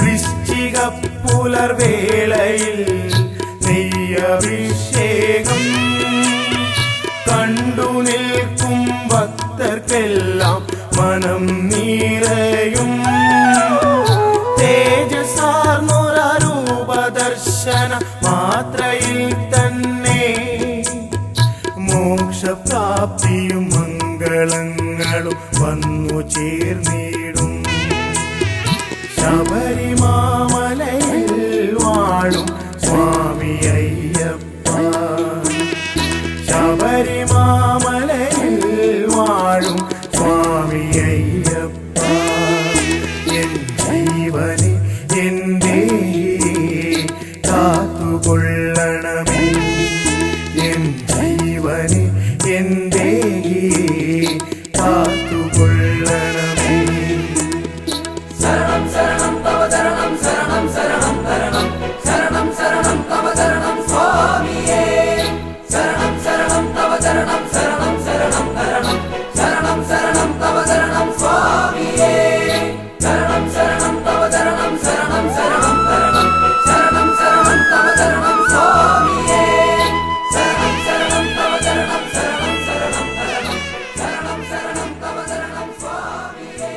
[SPEAKER 4] വൃശ്ചിക പുലർവേളയിൽ നെയ്യഭിഷേകം കണ്ടു നിൽക്കും ഭക്തർക്കെല്ലാം മനം നിറയും. തേജസാർന്നൊരൂപദർശന മാത്രയിൽ തന്നെ മോക്ഷപ്രാപ്തിയും മംഗളങ്ങളും വന്നു ചേർന്നിടും. ശബരിമാമലയിൽ വാഴും സ്വാമി അയ്യപ്പ, ശബരിമാമലയിൽ വാഴും സ്വാമി അയ്യപ്പ, എൻ ജീവനെ എന്റെ കാത്തുകൊള്ളണമേ. എൻ ജീവനെ എന്റെ കാത്തുകൊള്ളണമേ.
[SPEAKER 5] ശരണം ശരണം തവ ശരണം ശരണം ശരണം ശരണം ശരണം ശരണം തവ ശരണം സ്വാമിയേ. ശരണം ശരണം തവ ശരണം ശരണം ശരണം ശരണം ശരണം ശരണം തവ ശരണം സ്വാമിയേ. ശരണം ശരണം തവ ശരണം ശരണം ശരണം ശരണം ശരണം ശരണം തവ ശരണം സ്വാമിയേ. ശരണം ശരണം തവ ശരണം ശരണം ശരണം ശരണം ശരണം ശരണം തവ ശരണം സ്വാമിയേ.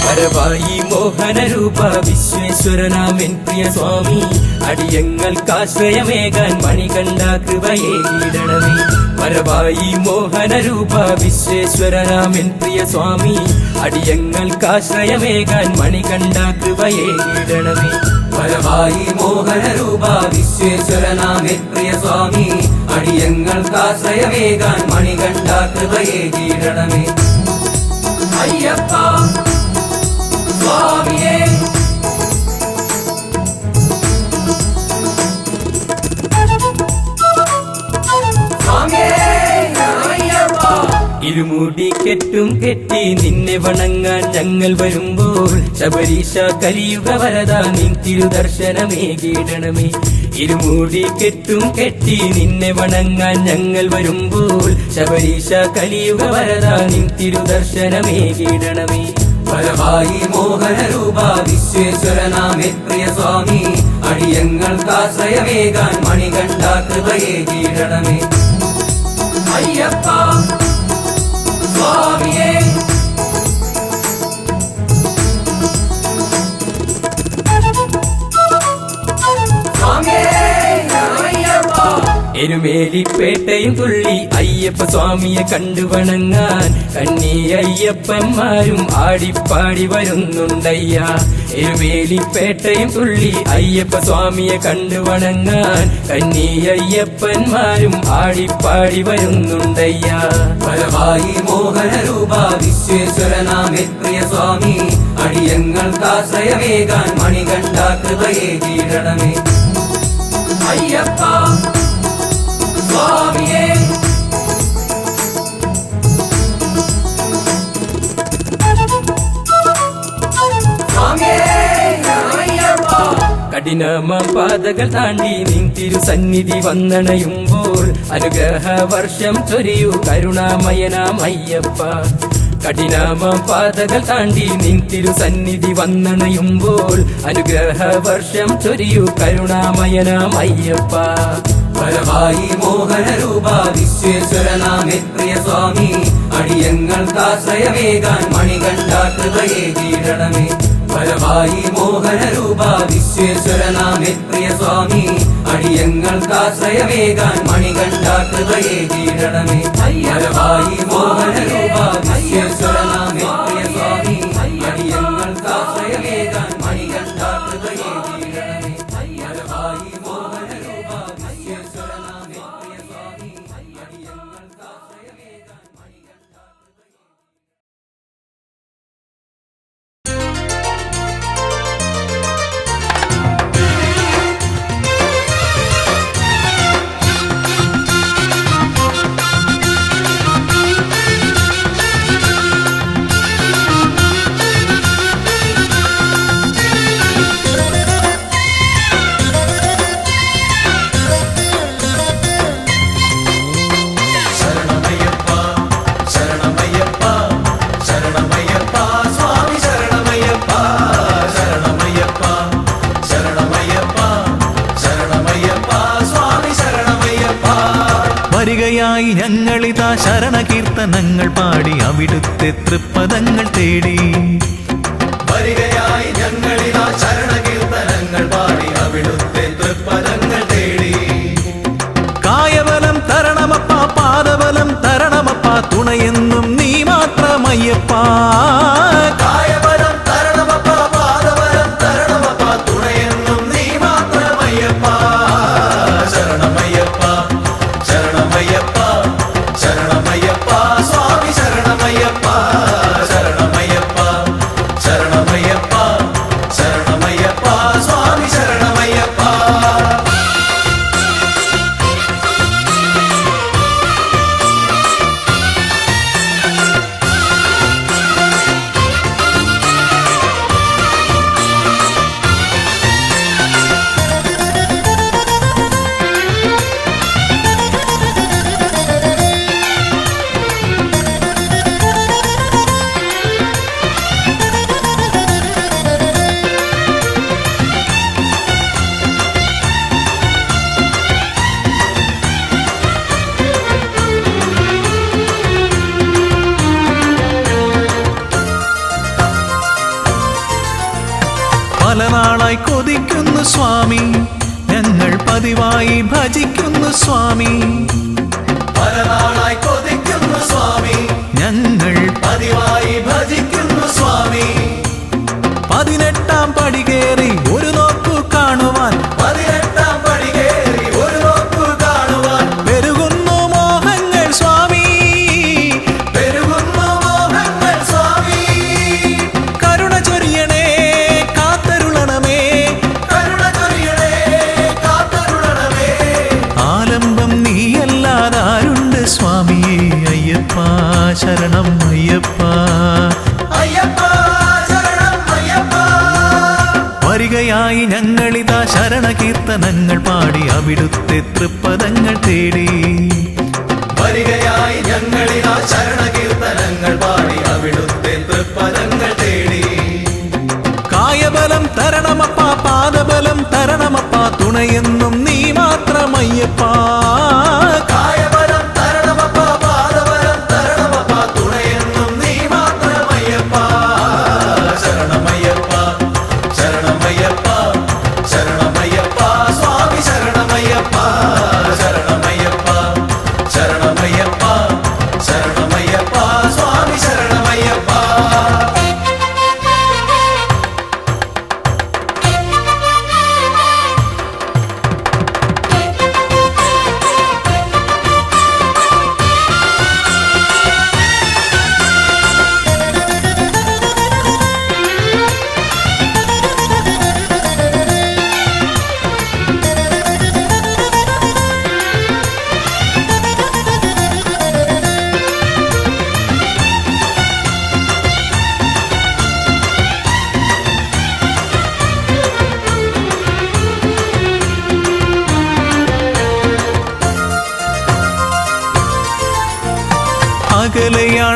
[SPEAKER 6] വരവായി മോഹനരൂപ വിശ്വേശ്വരനാമൻ പ്രിയ സ്വാമി, അടിയങ്ങൾക്കാശ്രയമേകാൻ മണികണ്ഠ കൃപയേകിടണമേ. വരവായി മോഹനരൂപ വിശ്വേശ്വരനാമൻ പ്രിയ സ്വാമി, അടിയങ്ങൾക്കാശ്രയമേകാൻ മണികണ്ഠ കൃപയേകിടണമേ. വരവായി മോഹനരൂപ വിശ്വേശ്വരനാമൻ പ്രിയ സ്വാമി, അടിയങ്ങൾക്കാശ്രയമേകാൻ മണികണ്ഠ കൃപയേകിടണമേ. അയ്യപ്പ സ്വാമിയേ. ഇരുമുടി കെട്ടും കെട്ടി നിന്നെ വണങ്ങാൻ ഞങ്ങൾ വരുമ്പോൾ ശബരീശ കലിയുഗ വരദ നിൻ തിരുദർശനമേകിടണമേ. ഇരുമുടി കെട്ടും കെട്ടി നിന്നെ വണങ്ങാൻ ഞങ്ങൾ വരുമ്പോൾ ശബരീശ കലിയുഗ വരദ നിൻ തിരുദർശനമേകിടണമേ. വരവായി മോഹനരൂപ വിശ്വേശ്വരനാമേ പ്രിയ സ്വാമി, അടിയങ്ങൾക്കാശ്രയമേകാൻ മണികണ്ഠ കൃപയേകിടണമേ. അയ്യപ്പ സ്വാമിയേ. എരുമേലിപ്പേട്ടയും തുള്ളി അയ്യപ്പ സ്വാമിയെ കണ്ടു വണങ്ങാൻ കന്നി അയ്യപ്പന്മാരും ആടിപ്പാടി വരുന്നുണ്ടയ്യ. എരുമേലിപ്പേട്ടയും തുള്ളി അയ്യപ്പ സ്വാമിയെ കണ്ടു വണങ്ങാൻ കന്നി അയ്യപ്പന്മാരും ആടിപ്പാടി വരുന്നുണ്ടയ്യ. വരവായി മോഹനരൂപ വിശ്വേശ്വരനാമേ പ്രിയ സ്വാമി, അടിയങ്ങൾക്കാശ്രയമേകാൻ മണികണ്ഠ കൃപയേകിടണമേ. അയ്യപ്പ സ്വാമിയേ. കഠിനമാം പാതകൾ താണ്ടി നിൻ തിരുസന്നിധി വന്നണയുമ്പോൾ അനുഗ്രഹ വർഷം ചൊരിയൂ കരുണാമയനാം അയ്യപ്പ. കഠിനമാം പാതകൾ താണ്ടി നിൻ തിരുസന്നിധി വന്നണയുമ്പോൾ അനുഗ്രഹ വർഷം ചൊരിയൂ കരുണാമയനാം അയ്യപ്പ. പരമായി മോഹന രൂപ വിശ്വേശ്വരനാമേ പ്രിയ സ്വാമി, അടിയങ്ങൾക്കാശ്രയമേകാൻ മണികണ്ഠ കൃപയെ കീഴണമേ. പരമായി മോഹന രൂപ വിശ്വേശ്വരനാമേ പ്രിയ സ്വാമി, അടിയങ്ങൾക്കാശ്രയമേകാൻ മണികണ്ഠ കൃപയെ കീഴണമേ. പരമായി മോഹന രൂപ വിശ്വേശ്വരനാമേ പ്രിയ സ്വാമി, അടിയങ്ങൾക്കാശ്രയമേകാൻ മണികണ്ഠ കൃപയെ കീഴണമേ. പരമായി മോഹന രൂപ വിശ്വേശ്വരനാമേ പ്രിയ സ്വാമി, അടിയങ്ങൾക്കാശ്രയമേകാൻ മണികണ്ഠ കൃപയെ.
[SPEAKER 2] ശരണമയ്യപ്പ ശരണമയ്യപ്പ ശരണമയ്യപ്പ സ്വാമി ശരണമയ്യപ്പ ശരണമയ്യപ്പ ശരണമയ്യപ്പ ശരണമയ്യപ്പ സ്വാമി ശരണമയ്യപ്പ.
[SPEAKER 1] വരികയായി ഞങ്ങളിതാ ശരണകീർത്തനങ്ങൾ പാടി അവിടുത്തെ തൃപ്പദങ്ങൾ തേടി.
[SPEAKER 2] വരികയായി ഞങ്ങളിതാ ശരണകീർത്തനങ്ങൾ പാടി അവിടുത്തെ തൃപ്പദങ്ങൾ തേടി.
[SPEAKER 1] കായബലം തരണമപ്പ, പാദബലം തരണമപ്പ, തുണയെന്നും നീ മാത്രമയ്യപ്പ.
[SPEAKER 2] കായബലം തരണമപ്പ, പാദബലം തരണമപ്പ, തുണയെന്നും നീ മാത്രമയ്യപ്പ. ശരണമയ്യപ്പ ശരണമയ്യപ്പ ശരണമയ്യപ്പ സ്വാമി ശരണമയ്യപ്പ ശരണമയ്യപ്പ ശരണമയ്യപ്പ ശരണമയ്യപ്പ സ്വാമി ശരണമയ്യപ്പ.
[SPEAKER 1] പല നാളായി കൊതിക്കുന്നു സ്വാമി, ഞങ്ങൾ പതിവായി ഭജിക്കുന്നു സ്വാമി.
[SPEAKER 2] പല നാളായി കൊതിക്കുന്നു സ്വാമി,
[SPEAKER 1] ഞങ്ങൾ
[SPEAKER 2] പതിവായി ഭജിക്കുന്നു സ്വാമി.
[SPEAKER 1] 18-ാം പടി കയറി ഒരു നോക്കു കാണുവാൻ,
[SPEAKER 2] 18-ാം പടി കയറി ഒരു നോക്കു കാണുവാൻ
[SPEAKER 1] പെരുകുന്നു മോഹങ്ങൾ സ്വാമി.
[SPEAKER 2] പെരുകുന്നു മോഹങ്ങൾ സ്വാമി.
[SPEAKER 1] കരുണ ചൊരിയണേ കാത്തരുളണമേ,
[SPEAKER 2] കരുണ ചൊരിയണേ കാത്തരുളണമേ.
[SPEAKER 1] ആലംബം നീയല്ലാതാരുണ്ട് സ്വാമിയേ അയ്യപ്പ. ശരണം അയ്യപ്പ.
[SPEAKER 2] അയ്യപ്പ ശരണം അയ്യപ്പ.
[SPEAKER 1] വരികയായി ഞങ്ങളിതാ ശരണകീർത്തനങ്ങൾ പാടി അവിടുത്തെ തൃപ്പദങ്ങൾ തേടി.
[SPEAKER 2] വരികയായി ഞങ്ങളിതാ ശരണകീർത്തനങ്ങൾ പാടി അവിടുത്തെ തൃപ്പദങ്ങൾ തേടി.
[SPEAKER 1] കായബലം തരണമപ്പ, പാദബലം തരണമപ്പ, തുണയെന്നും നീ മാത്രമയ്യപ്പ.
[SPEAKER 2] കായബലം തരണമപ്പ, പാദബലം തരണമപ്പ, തുണയെന്നും നീ മാത്രമയ്യപ്പ. ശരണമയ്യപ്പ ശരണമയ്യപ്പ ശരണമയ്യപ്പ സ്വാമി ശരണമയ്യപ്പ ശരണമയ്യപ്പ ശരണമയ്യപ്പ ശരണമയ്യപ്പ സ്വാമി ശരണമയ്യപ്പ.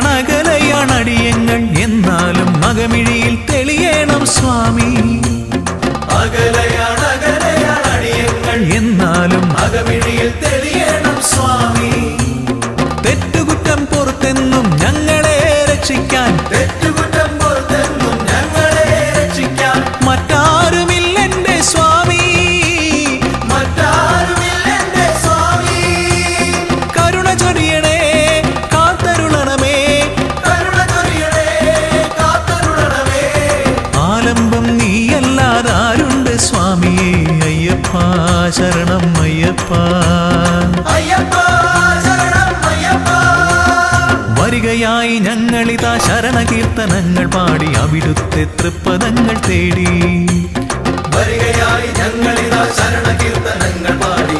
[SPEAKER 1] അകലയാണടിയങ്ങൾ എന്നാലും മകമിഴിയിൽ തെളിയണം സ്വാമി.
[SPEAKER 2] അകലയാണടിയങ്ങൾ
[SPEAKER 1] എന്നാലും
[SPEAKER 2] അകമിഴിയിൽ തെളിയണം സ്വാമി.
[SPEAKER 1] തെറ്റുകുറ്റം പുറത്തെന്നും ഞങ്ങളെ രക്ഷിക്കാൻ
[SPEAKER 2] തെറ്റുകുറ്റം പുറത്തെന്നും ഞങ്ങളെ രക്ഷിക്കാൻ
[SPEAKER 1] മറ്റാരുമില്ലെന്റെ സ്വാമി.
[SPEAKER 2] മറ്റാരുമില്ലെന്റെ സ്വാമി.
[SPEAKER 1] കരുണ ചൊരിയണേ കാത്തരുളണമേ.
[SPEAKER 2] കരുണ ചൊരിയണേ കാത്തരുളണമേ.
[SPEAKER 1] ആലംബം നീയല്ലാതാരുണ്ട് സ്വാമിയേ. അയ്യപ്പ ശരണം അയ്യപ്പ.
[SPEAKER 2] അയ്യപ്പ ശരണം അയ്യപ്പ.
[SPEAKER 1] വരികയായി ഞങ്ങളിതാ ശരണകീർത്തനങ്ങൾ പാടി അവിടുത്തെ തൃപ്പദങ്ങൾ തേടി.
[SPEAKER 2] വരികയായി ഞങ്ങളിതാ ശരണകീർത്തനങ്ങൾ പാടി